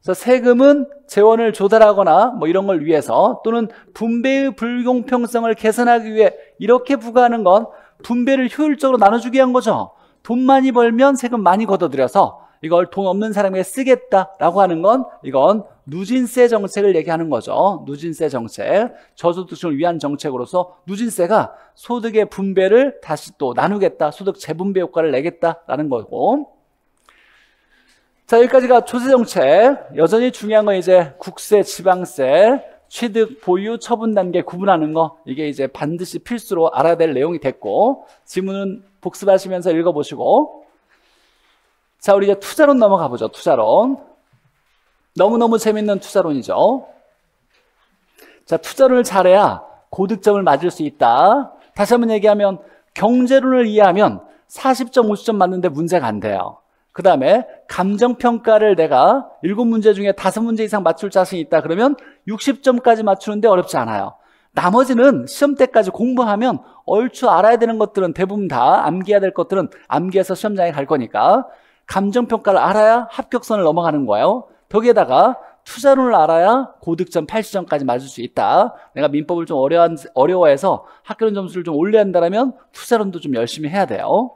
세금은 재원을 조달하거나 뭐 이런 걸 위해서 또는 분배의 불공평성을 개선하기 위해 이렇게 부과하는 건 분배를 효율적으로 나눠주기 위한 거죠. 돈 많이 벌면 세금 많이 걷어들여서 이걸 돈 없는 사람에게 쓰겠다라고 하는 건 이건 누진세 정책을 얘기하는 거죠. 누진세 정책, 저소득층을 위한 정책으로서 누진세가 소득의 분배를 다시 또 나누겠다, 소득 재분배 효과를 내겠다라는 거고. 자, 여기까지가 조세정책. 여전히 중요한 건 이제 국세, 지방세, 취득, 보유, 처분 단계 구분하는 거, 이게 이제 반드시 필수로 알아야 될 내용이 됐고, 지문은 복습하시면서 읽어보시고. 자, 우리 이제 투자론 넘어가 보죠. 투자론. 너무너무 재밌는 투자론이죠. 자, 투자론을 잘해야 고득점을 맞을 수 있다. 다시 한번 얘기하면 경제론을 이해하면 40점, 50점 맞는데 문제가 안 돼요. 그 다음에 감정평가를 내가 7문제 중에 5문제 이상 맞출 자신이 있다 그러면 60점까지 맞추는데 어렵지 않아요. 나머지는 시험 때까지 공부하면 얼추 알아야 되는 것들은 대부분 다 암기해야 될 것들은 암기해서 시험장에 갈 거니까 감정평가를 알아야 합격선을 넘어가는 거예요. 거기에다가 투자론을 알아야 고득점 80점까지 맞을 수 있다. 내가 민법을 좀 어려워해서 학교론 점수를 좀 올려야 한다면 투자론도 좀 열심히 해야 돼요.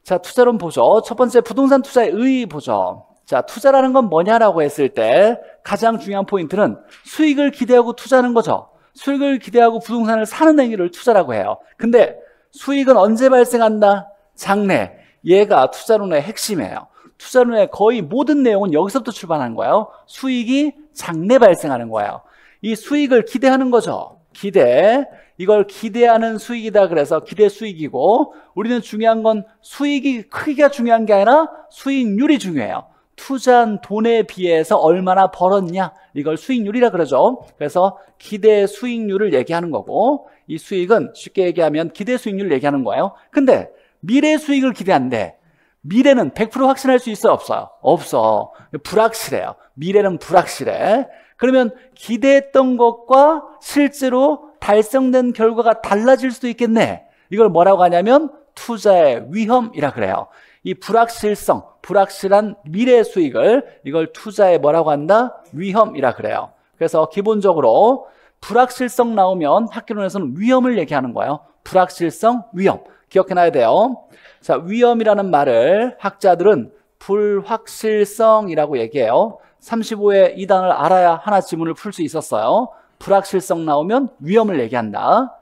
자, 투자론 보죠. 첫 번째 부동산 투자의 의의 보죠. 자, 투자라는 건 뭐냐라고 했을 때 가장 중요한 포인트는 수익을 기대하고 투자하는 거죠. 수익을 기대하고 부동산을 사는 행위를 투자라고 해요. 근데 수익은 언제 발생한다? 장래. 얘가 투자론의 핵심이에요. 투자론의 거의 모든 내용은 여기서부터 출발하는 거예요. 수익이 장래 발생하는 거예요. 이 수익을 기대하는 거죠. 기대. 이걸 기대하는 수익이다 그래서 기대 수익이고, 우리는 중요한 건 수익이 크기가 중요한 게 아니라 수익률이 중요해요. 투자한 돈에 비해서 얼마나 벌었냐, 이걸 수익률이라 그러죠. 그래서 기대 수익률을 얘기하는 거고, 이 수익은 쉽게 얘기하면 기대 수익률을 얘기하는 거예요. 근데 미래 수익을 기대하는데 미래는 100% 확신할 수 있어요, 없어요? 없어. 불확실해요. 미래는 불확실해. 그러면 기대했던 것과 실제로 달성된 결과가 달라질 수도 있겠네. 이걸 뭐라고 하냐면 투자의 위험이라 그래요. 이 불확실성, 불확실한 미래 수익을 이걸 투자의 뭐라고 한다? 위험이라 그래요. 그래서 기본적으로 불확실성 나오면 학교론에서는 위험을 얘기하는 거예요. 불확실성, 위험. 기억해놔야 돼요. 자, 위험이라는 말을 학자들은 불확실성이라고 얘기해요. 35의 2단을 알아야 하나 지문을 풀 수 있었어요. 불확실성 나오면 위험을 얘기한다.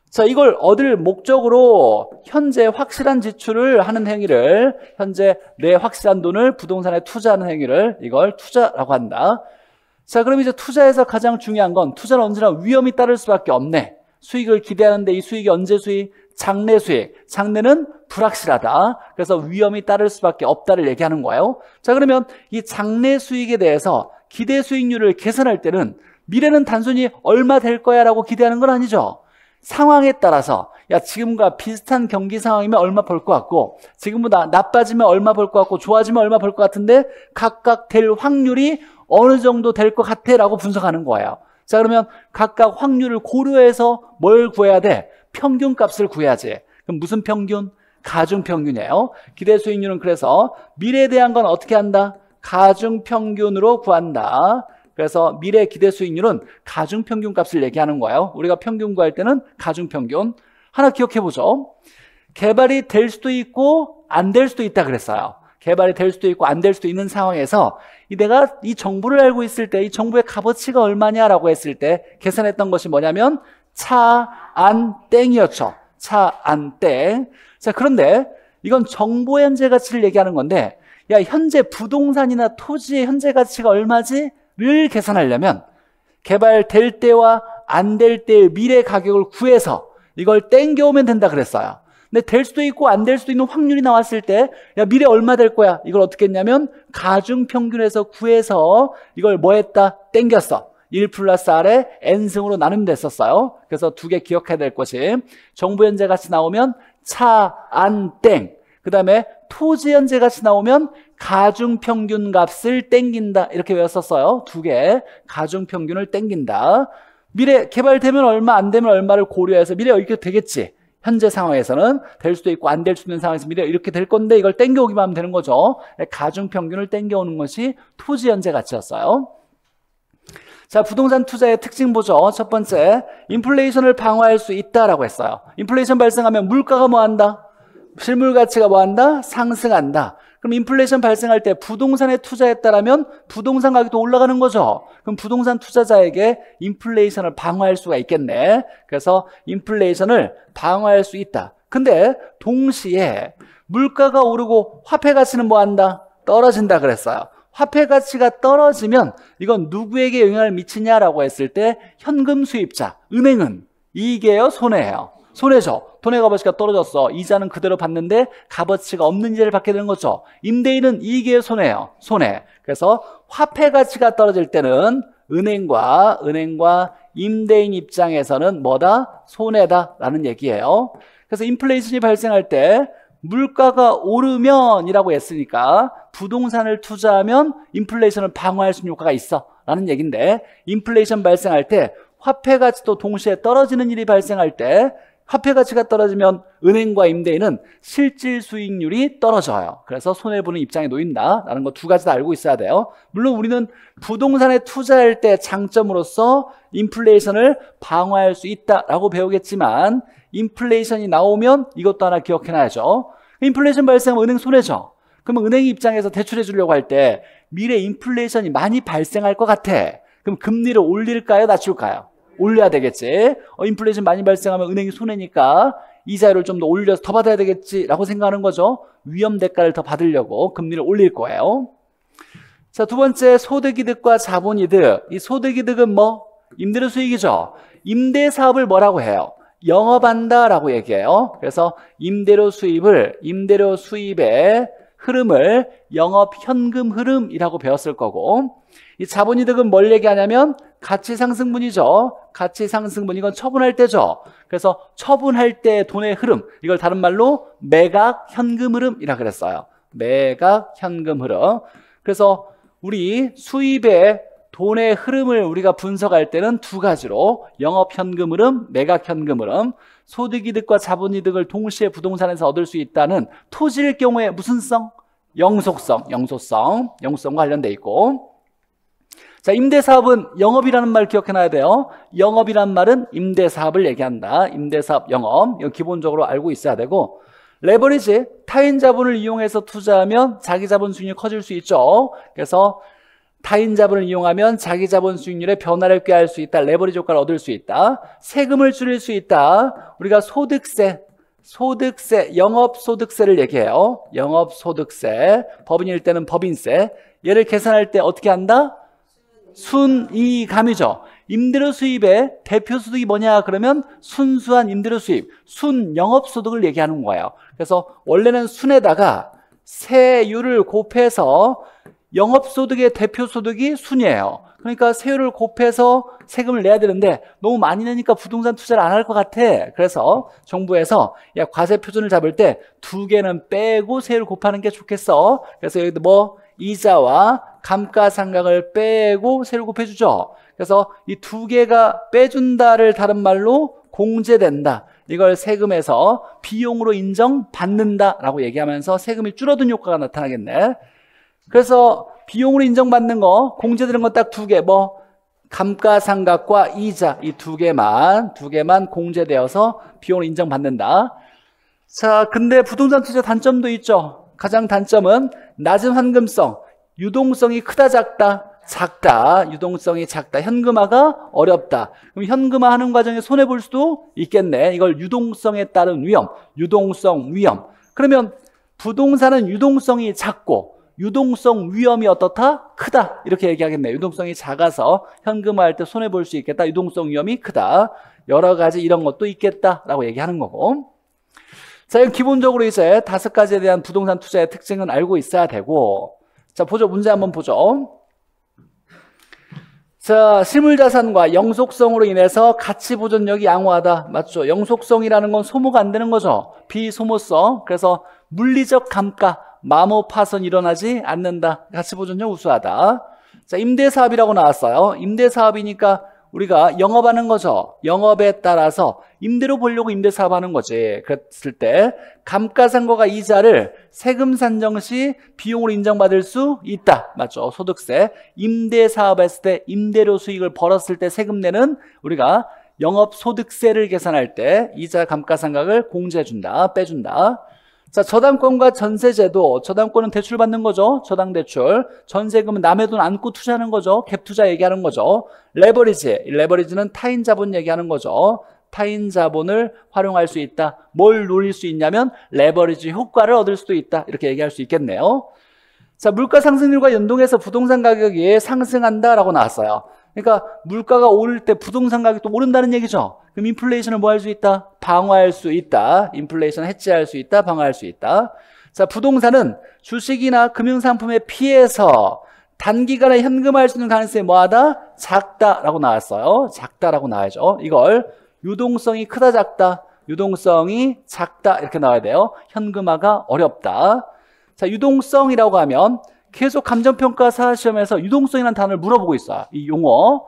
자, 이걸 얻을 목적으로 현재 확실한 지출을 하는 행위를, 현재 내 확실한 돈을 부동산에 투자하는 행위를 이걸 투자라고 한다. 자, 그럼 이제 투자에서 가장 중요한 건 투자는 언제나 위험이 따를 수밖에 없네. 수익을 기대하는데 이 수익이 언제 수익? 장래 수익. 장래는 불확실하다. 그래서 위험이 따를 수밖에 없다를 얘기하는 거예요. 자, 그러면 이 장래 수익에 대해서 기대 수익률을 계산할 때는 미래는 단순히 얼마 될 거야 라고 기대하는 건 아니죠. 상황에 따라서 야, 지금과 비슷한 경기 상황이면 얼마 벌 것 같고, 지금보다 나빠지면 얼마 벌 것 같고, 좋아지면 얼마 벌 것 같은데 각각 될 확률이 어느 정도 될 것 같아 라고 분석하는 거예요. 자, 그러면 각각 확률을 고려해서 뭘 구해야 돼? 평균값을 구해야지. 그럼 무슨 평균? 가중평균이에요. 기대 수익률은 그래서 미래에 대한 건 어떻게 한다? 가중평균으로 구한다. 그래서 미래 기대 수익률은 가중평균값을 얘기하는 거예요. 우리가 평균 구할 때는 가중평균. 하나 기억해 보죠. 개발이 될 수도 있고 안 될 수도 있다 그랬어요. 개발이 될 수도 있고 안 될 수도 있는 상황에서 내가 이 정보를 알고 있을 때 이 정보의 값어치가 얼마냐라고 했을 때 계산했던 것이 뭐냐면 차, 안, 땡이었죠. 차, 안, 땡. 자, 그런데 이건 정보 현재 가치를 얘기하는 건데, 야, 현재 부동산이나 토지의 현재 가치가 얼마지? 를 계산하려면 개발될 때와 안 될 때의 미래 가격을 구해서 이걸 땡겨오면 된다 그랬어요. 근데 될 수도 있고 안 될 수도 있는 확률이 나왔을 때, 야, 미래 얼마 될 거야? 이걸 어떻게 했냐면 가중평균에서 구해서 이걸 뭐 했다? 땡겼어. 1 플러스 R에 N승으로 나누면 됐었어요. 그래서 두 개 기억해야 될 것이, 정부 현재 가치 나오면 차, 안, 땡. 그 다음에 토지 현재 가치 나오면 가중평균 값을 땡긴다. 이렇게 외웠었어요. 두 개. 가중평균을 땡긴다. 미래 개발되면 얼마, 안 되면 얼마를 고려해서 미래 이렇게 되겠지. 현재 상황에서는 될 수도 있고 안 될 수도 있는 상황에서 미래 이렇게 될 건데 이걸 땡겨오기만 하면 되는 거죠. 가중평균을 땡겨오는 것이 토지 현재 가치였어요. 자, 부동산 투자의 특징 보죠. 첫 번째, 인플레이션을 방어할 수 있다라고 했어요. 인플레이션 발생하면 물가가 뭐 한다? 실물 가치가 뭐 한다? 상승한다. 그럼 인플레이션 발생할 때 부동산에 투자했다라면 부동산 가격도 올라가는 거죠. 그럼 부동산 투자자에게 인플레이션을 방어할 수가 있겠네. 그래서 인플레이션을 방어할 수 있다. 근데 동시에 물가가 오르고 화폐 가치는 뭐 한다? 떨어진다 그랬어요. 화폐 가치가 떨어지면 이건 누구에게 영향을 미치냐라고 했을 때 현금 수입자, 은행은 이익이에요? 손해예요? 손해죠. 돈의 값어치가 떨어졌어. 이자는 그대로 받는데 값어치가 없는 이자를 받게 되는 거죠. 임대인은 이익이에요? 손해예요? 손해. 그래서 화폐 가치가 떨어질 때는 은행과 임대인 입장에서는 뭐다? 손해다라는 얘기예요. 그래서 인플레이션이 발생할 때 물가가 오르면 이라고 했으니까 부동산을 투자하면 인플레이션을 방어할 수 있는 효과가 있어 라는 얘기인데, 인플레이션 발생할 때 화폐 가치도 동시에 떨어지는 일이 발생할 때 화폐 가치가 떨어지면 은행과 임대인은 실질 수익률이 떨어져요. 그래서 손해보는 입장에 놓인다라는 거 두 가지 다 알고 있어야 돼요. 물론 우리는 부동산에 투자할 때 장점으로서 인플레이션을 방어할 수 있다라고 배우겠지만, 인플레이션이 나오면 이것도 하나 기억해놔야죠. 인플레이션 발생하면 은행 손해죠. 그러면 은행 입장에서 대출해 주려고 할 때 미래 인플레이션이 많이 발생할 것 같아. 그럼 금리를 올릴까요? 낮출까요? 올려야 되겠지. 인플레이션 많이 발생하면 은행이 손해니까 이자율을 좀 더 올려서 더 받아야 되겠지라고 생각하는 거죠. 위험 대가를 더 받으려고 금리를 올릴 거예요. 자, 두 번째, 소득이득과 자본이득. 이 소득이득은 뭐? 임대료 수익이죠. 임대 사업을 뭐라고 해요? 영업한다라고 얘기해요. 그래서 임대료 수입의 흐름을 영업 현금 흐름이라고 배웠을 거고, 이 자본이득은 뭘 얘기하냐면 가치 상승분이죠. 가치 상승분, 이건 처분할 때죠. 그래서 처분할 때 돈의 흐름, 이걸 다른 말로 매각 현금 흐름이라 그랬어요. 매각 현금 흐름. 그래서 우리 수입의 돈의 흐름을 우리가 분석할 때는 두 가지로, 영업 현금 흐름, 매각 현금 흐름. 소득이득과 자본이득을 동시에 부동산에서 얻을 수 있다는 토지일 경우에 무슨 성? 영소성과 관련돼 있고. 자, 임대사업은 영업이라는 말 기억해놔야 돼요. 영업이란 말은 임대사업을 얘기한다. 임대사업, 영업. 이거 기본적으로 알고 있어야 되고, 레버리지, 타인 자본을 이용해서 투자하면 자기 자본 수익률이 커질 수 있죠. 그래서 타인 자본을 이용하면 자기 자본 수익률의 변화를 꾀할 수 있다. 레버리지 효과를 얻을 수 있다. 세금을 줄일 수 있다. 우리가 소득세, 영업소득세를 얘기해요. 영업소득세, 법인일 때는 법인세. 얘를 계산할 때 어떻게 한다? 순이익함이죠. 임대료 수입의 대표 소득이 뭐냐 그러면 순수한 임대료 수입, 순영업소득을 얘기하는 거예요. 그래서 원래는 순에다가 세율을 곱해서, 영업소득의 대표 소득이 순이에요. 그러니까 세율을 곱해서 세금을 내야 되는데 너무 많이 내니까 부동산 투자를 안 할 것 같아. 그래서 정부에서 야, 과세 표준을 잡을 때 두 개는 빼고 세율을 곱하는 게 좋겠어. 그래서 여기도 뭐 이자와 감가상각을 빼고 세율을 곱해주죠. 그래서 이 두 개가 빼준다를 다른 말로 공제된다. 이걸 세금에서 비용으로 인정받는다라고 얘기하면서 세금이 줄어든 효과가 나타나겠네. 그래서 비용으로 인정받는 거, 공제되는 건 딱 두 개, 뭐 감가상각과 이자, 이 두 개만 공제되어서 비용으로 인정받는다. 자, 근데 부동산 투자 단점도 있죠. 가장 단점은 낮은 환금성, 유동성이 크다 작다? 작다. 유동성이 작다. 현금화가 어렵다. 그럼 현금화하는 과정에 손해볼 수도 있겠네. 이걸 유동성에 따른 위험, 유동성 위험. 그러면 부동산은 유동성이 작고 유동성 위험이 어떻다? 크다. 이렇게 얘기하겠네. 유동성이 작아서 현금화할 때 손해볼 수 있겠다. 유동성 위험이 크다. 여러 가지 이런 것도 있겠다라고 얘기하는 거고. 자, 이건 기본적으로 이제 5가지에 대한 부동산 투자의 특징은 알고 있어야 되고, 자, 보죠. 문제 한번 보죠. 자, 실물자산과 영속성으로 인해서 가치 보존력이 양호하다. 맞죠? 영속성이라는 건 소모가 안 되는 거죠. 비소모성. 그래서 물리적 감가, 마모 파손 일어나지 않는다. 가치 보존력 우수하다. 자, 임대사업이라고 나왔어요. 임대사업이니까 우리가 영업하는 거죠. 영업에 따라서 임대로 보려고 임대사업 하는 거지. 그랬을 때 감가상각과 이자를 세금 산정 시 비용으로 인정받을 수 있다. 맞죠? 소득세. 임대사업 했을 때 임대료 수익을 벌었을 때 세금 내는 우리가 영업소득세를 계산할 때 이자 감가상각을 공제해준다. 빼준다. 자, 저당권과 전세제도. 저당권은 대출 받는 거죠. 저당대출. 전세금은 남의 돈 안고 투자하는 거죠. 갭투자 얘기하는 거죠. 레버리지. 레버리지는 타인 자본 얘기하는 거죠. 타인 자본을 활용할 수 있다. 뭘 노릴 수 있냐면 레버리지 효과를 얻을 수도 있다. 이렇게 얘기할 수 있겠네요. 자, 물가 상승률과 연동해서 부동산 가격이 상승한다라고 나왔어요. 그러니까 물가가 오를 때 부동산 가격도 오른다는 얘기죠. 그럼 인플레이션을 뭐 할 수 있다? 방어할 수 있다. 인플레이션 해치할 수 있다. 방어할 수 있다. 자, 부동산은 주식이나 금융상품에 피해서 단기간에 현금화할 수 있는 가능성이 뭐하다? 작다라고 나왔어요. 작다라고 나와야죠. 이걸 유동성이 크다 작다. 유동성이 작다 이렇게 나와야 돼요. 현금화가 어렵다. 자, 유동성이라고 하면 계속 감정평가사 시험에서 유동성이라는 단어를 물어보고 있어요. 이 용어.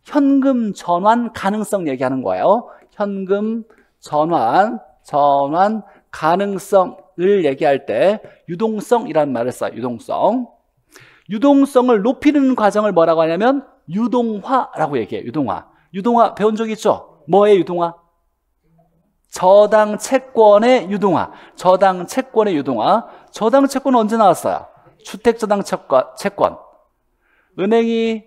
현금 전환 가능성 얘기하는 거예요. 현금 전환 가능성을 얘기할 때 유동성이라는 말을 써요. 유동성. 유동성을 높이는 과정을 뭐라고 하냐면 유동화라고 얘기해요. 유동화. 유동화 배운 적 있죠? 뭐의 유동화? 저당 채권의 유동화. 저당 채권의 유동화. 저당 채권은 언제 나왔어요? 주택저당 채권. 은행이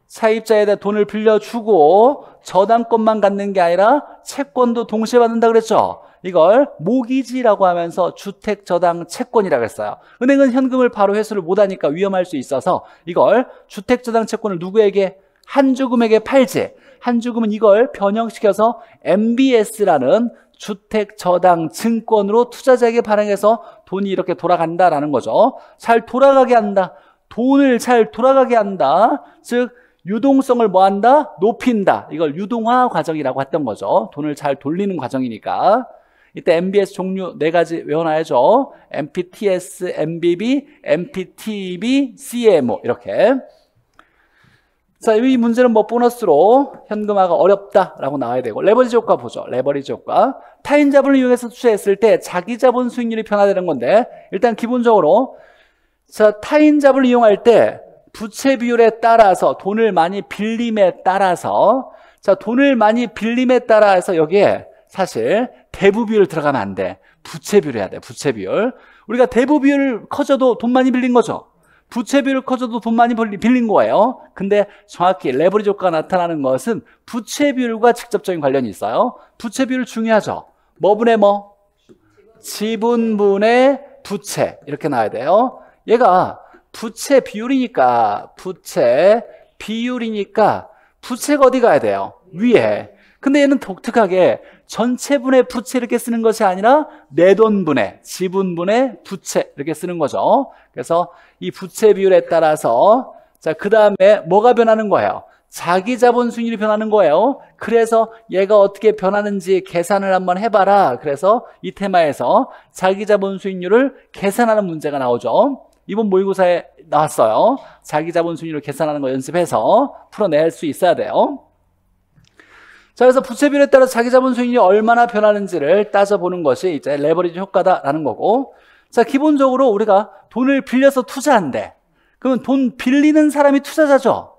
차입자에다 돈을 빌려주고 저당권만 갖는 게 아니라 채권도 동시에 받는다 그랬죠. 이걸 모기지라고 하면서 주택저당 채권이라고 했어요. 은행은 현금을 바로 회수를 못하니까 위험할 수 있어서 이걸 주택저당 채권을 누구에게? 한주금에게 팔지. 한주금은 이걸 변형시켜서 MBS라는 주택저당 증권으로 투자자에게 발행해서 돈이 이렇게 돌아간다라는 거죠. 잘 돌아가게 한다. 돈을 잘 돌아가게 한다. 즉 유동성을 뭐한다? 높인다. 이걸 유동화 과정이라고 했던 거죠. 돈을 잘 돌리는 과정이니까. 이때 MBS 종류 4가지 외워놔야죠. MPTS, MBB, MPTB, CMO 이렇게. 자, 이 문제는 뭐 보너스로 현금화가 어렵다라고 나와야 되고, 레버리지 효과 보죠. 레버리지 효과. 타인 자본을 이용해서 투자했을 때 자기 자본 수익률이 변화되는 건데, 일단 기본적으로 자, 타인 자본을 이용할 때 부채 비율에 따라서 돈을 많이 빌림에 따라서, 자, 돈을 많이 빌림에 따라서 여기에 사실 대부 비율 들어가면 안 돼. 부채 비율 해야 돼. 부채 비율. 우리가 대부 비율 커져도 돈 많이 빌린 거죠. 부채 비율 커져도 돈 많이 빌린 거예요. 근데 정확히 레버리지 효과가 나타나는 것은 부채 비율과 직접적인 관련이 있어요. 부채 비율 중요하죠. 뭐분의 뭐? 지분분의 부채. 이렇게 나와야 돼요. 얘가 부채 비율이니까 부채가 어디 가야 돼요? 위에. 근데 얘는 독특하게 전체분의 부채 이렇게 쓰는 것이 아니라 내돈분의, 지분분의 부채 이렇게 쓰는 거죠. 그래서 이 부채 비율에 따라서 자, 그 다음에 뭐가 변하는 거예요? 자기 자본 수익률이 변하는 거예요. 그래서 얘가 어떻게 변하는지 계산을 한번 해봐라. 그래서 이 테마에서 자기 자본 수익률을 계산하는 문제가 나오죠. 이번 모의고사에 나왔어요. 자기 자본 수익률을 계산하는 거 연습해서 풀어낼 수 있어야 돼요. 자, 그래서 부채 비율에 따라 자기 자본 수익률이 얼마나 변하는지를 따져보는 것이 이제 레버리지 효과다라는 거고, 자, 기본적으로 우리가 돈을 빌려서 투자한대. 그러면 돈 빌리는 사람이 투자자죠.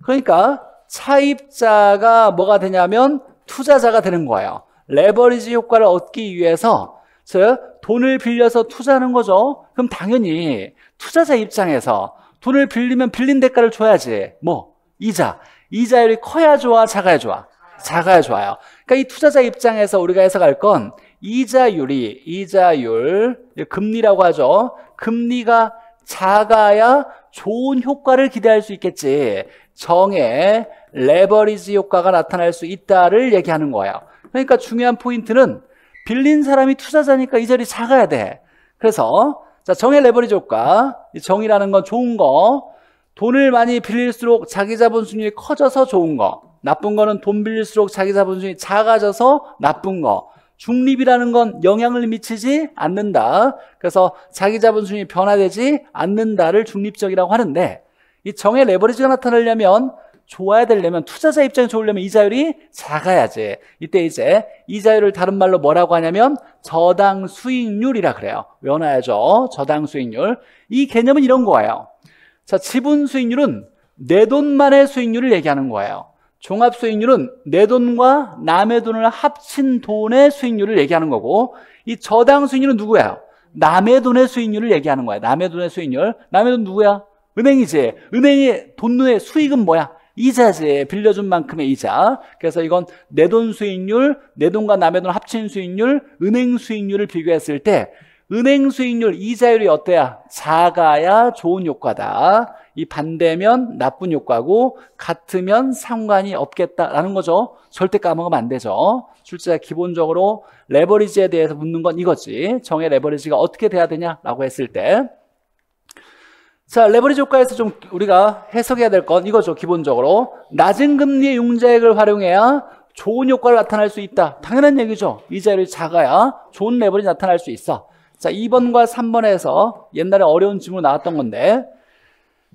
그러니까 차입자가 뭐가 되냐면 투자자가 되는 거예요. 레버리지 효과를 얻기 위해서 즉 돈을 빌려서 투자하는 거죠. 그럼 당연히 투자자 입장에서 돈을 빌리면 빌린 대가를 줘야지. 뭐 이자율이 커야 좋아, 작아야 좋아? 작아야 좋아요. 그러니까 이 투자자 입장에서 우리가 해석할 건 이자율, 금리라고 하죠. 금리가 작아야 좋은 효과를 기대할 수 있겠지. 정의 레버리지 효과가 나타날 수 있다를 얘기하는 거예요. 그러니까 중요한 포인트는 빌린 사람이 투자자니까 이자율이 작아야 돼. 그래서 자, 정의 레버리지 효과. 이 정의라는 건 좋은 거. 돈을 많이 빌릴수록 자기 자본 수익률이 커져서 좋은 거. 나쁜 거는 돈 빌릴수록 자기 자본 수익률이 작아져서 나쁜 거. 중립이라는 건 영향을 미치지 않는다. 그래서 자기 자본 수익률이 변화되지 않는다를 중립적이라고 하는데, 이 정의 레버리지가 나타나려면, 좋아야 되려면, 투자자 입장에 좋으려면 이자율이 작아야지. 이때 이제 이자율을 다른 말로 뭐라고 하냐면 저당 수익률이라 그래요. 외워놔야죠. 저당 수익률. 이 개념은 이런 거예요. 자, 지분 수익률은 내 돈만의 수익률을 얘기하는 거예요. 종합 수익률은 내 돈과 남의 돈을 합친 돈의 수익률을 얘기하는 거고, 이 저당 수익률은 누구야? 남의 돈의 수익률을 얘기하는 거야. 남의 돈의 수익률. 남의 돈 누구야? 은행이지. 은행의 돈의 수익은 뭐야? 이자지. 빌려준 만큼의 이자. 그래서 이건 내 돈 수익률, 내 돈과 남의 돈 합친 수익률, 은행 수익률을 비교했을 때 은행 수익률, 이자율이 어때야? 작아야 좋은 효과다. 이 반대면 나쁜 효과고, 같으면 상관이 없겠다라는 거죠. 절대 까먹으면 안 되죠. 출제자 기본적으로 레버리지에 대해서 묻는 건 이거지. 정의 레버리지가 어떻게 돼야 되냐라고 했을 때, 자, 레버리지 효과에서 좀 우리가 해석해야 될 건 이거죠. 기본적으로 낮은 금리의 융자액을 활용해야 좋은 효과를 나타낼 수 있다. 당연한 얘기죠. 이자율이 작아야 좋은 레버리지 나타날 수 있어. 자, 2번과 3번에서 옛날에 어려운 질문 나왔던 건데,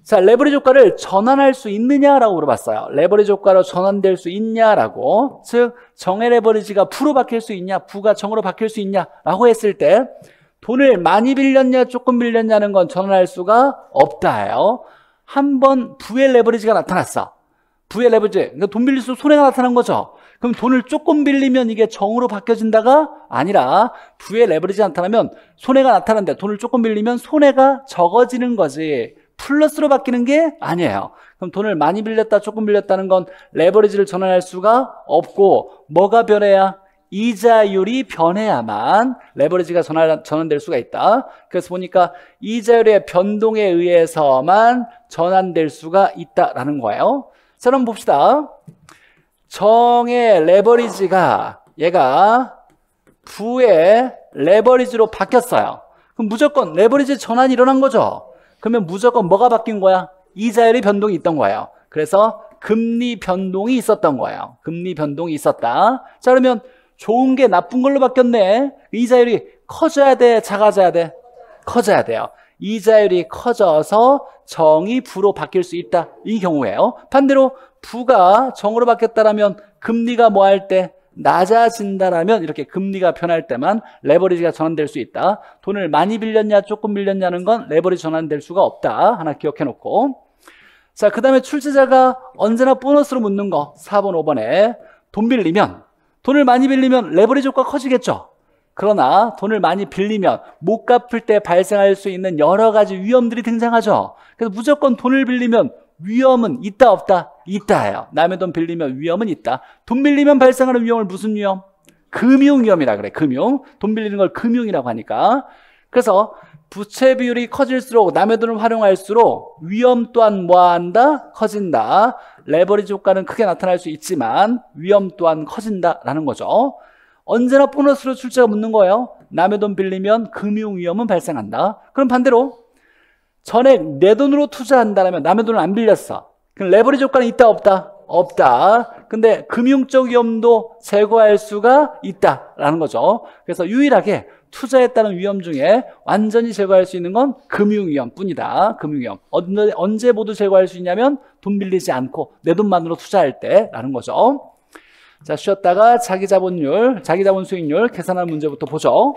자, 레버리지 효과를 전환할 수 있느냐라고 물어봤어요. 레버리지 효과로 전환될 수 있냐라고. 즉, 정의 레버리지가 부로 바뀔 수 있냐, 부가 정으로 바뀔 수 있냐라고 했을 때, 돈을 많이 빌렸냐, 조금 빌렸냐는 건 전환할 수가 없다예요. 한번 부의 레버리지가 나타났어. 부의 레버리지. 그러니까 돈 빌릴수록 손해가 나타난 거죠. 그럼 돈을 조금 빌리면 이게 정으로 바뀌어진다가 아니라, 부의 레버리지가 나타나면 손해가 나타난데 돈을 조금 빌리면 손해가 적어지는 거지. 플러스로 바뀌는 게 아니에요. 그럼 돈을 많이 빌렸다, 조금 빌렸다는 건 레버리지를 전환할 수가 없고, 뭐가 변해야? 이자율이 변해야만 레버리지가 전환될 수가 있다. 그래서 보니까 이자율의 변동에 의해서만 전환될 수가 있다라는 거예요. 자, 그럼 봅시다. 정의 레버리지가 얘가 부의 레버리지로 바뀌었어요. 그럼 무조건 레버리지 전환이 일어난 거죠. 그러면 무조건 뭐가 바뀐 거야? 이자율의 변동이 있던 거예요. 그래서 금리 변동이 있었던 거예요. 금리 변동이 있었다. 자, 그러면 좋은 게 나쁜 걸로 바뀌었네. 이자율이 커져야 돼, 작아져야 돼? 커져야 돼요. 이자율이 커져서 정이 부로 바뀔 수 있다. 이 경우예요. 반대로 부가 정으로 바뀌었다라면 금리가 뭐 할 때? 낮아진다라면 이렇게 금리가 변할 때만 레버리지가 전환될 수 있다. 돈을 많이 빌렸냐, 조금 빌렸냐는 건 레버리지 전환될 수가 없다. 하나 기억해 놓고. 자, 그 다음에 출제자가 언제나 보너스로 묻는 거 4번, 5번에 돈을 많이 빌리면 레버리지 효과가 커지겠죠. 그러나 돈을 많이 빌리면 못 갚을 때 발생할 수 있는 여러 가지 위험들이 등장하죠. 그래서 무조건 돈을 빌리면 위험은 있다 없다? 있다예요. 남의 돈 빌리면 위험은 있다. 돈 빌리면 발생하는 위험을 무슨 위험? 금융위험이라 그래. 금융. 돈 빌리는 걸 금융이라고 하니까. 그래서 부채 비율이 커질수록 남의 돈을 활용할수록 위험 또한 뭐한다? 커진다. 레버리지 효과는 크게 나타날 수 있지만 위험 또한 커진다라는 거죠. 언제나 보너스로 출제가 묻는 거예요. 남의 돈 빌리면 금융위험은 발생한다. 그럼 반대로 전액 내 돈으로 투자한다면 남의 돈을 안 빌렸어. 그럼 레버리지 효과는 있다 없다? 없다. 근데 금융적 위험도 제거할 수가 있다라는 거죠. 그래서 유일하게 투자에 따른 위험 중에 완전히 제거할 수 있는 건 금융위험 뿐이다. 금융위험. 언제 모두 제거할 수 있냐면 돈 빌리지 않고 내 돈만으로 투자할 때라는 거죠. 자, 쉬었다가 자기 자본 수익률 계산하는 문제부터 보죠.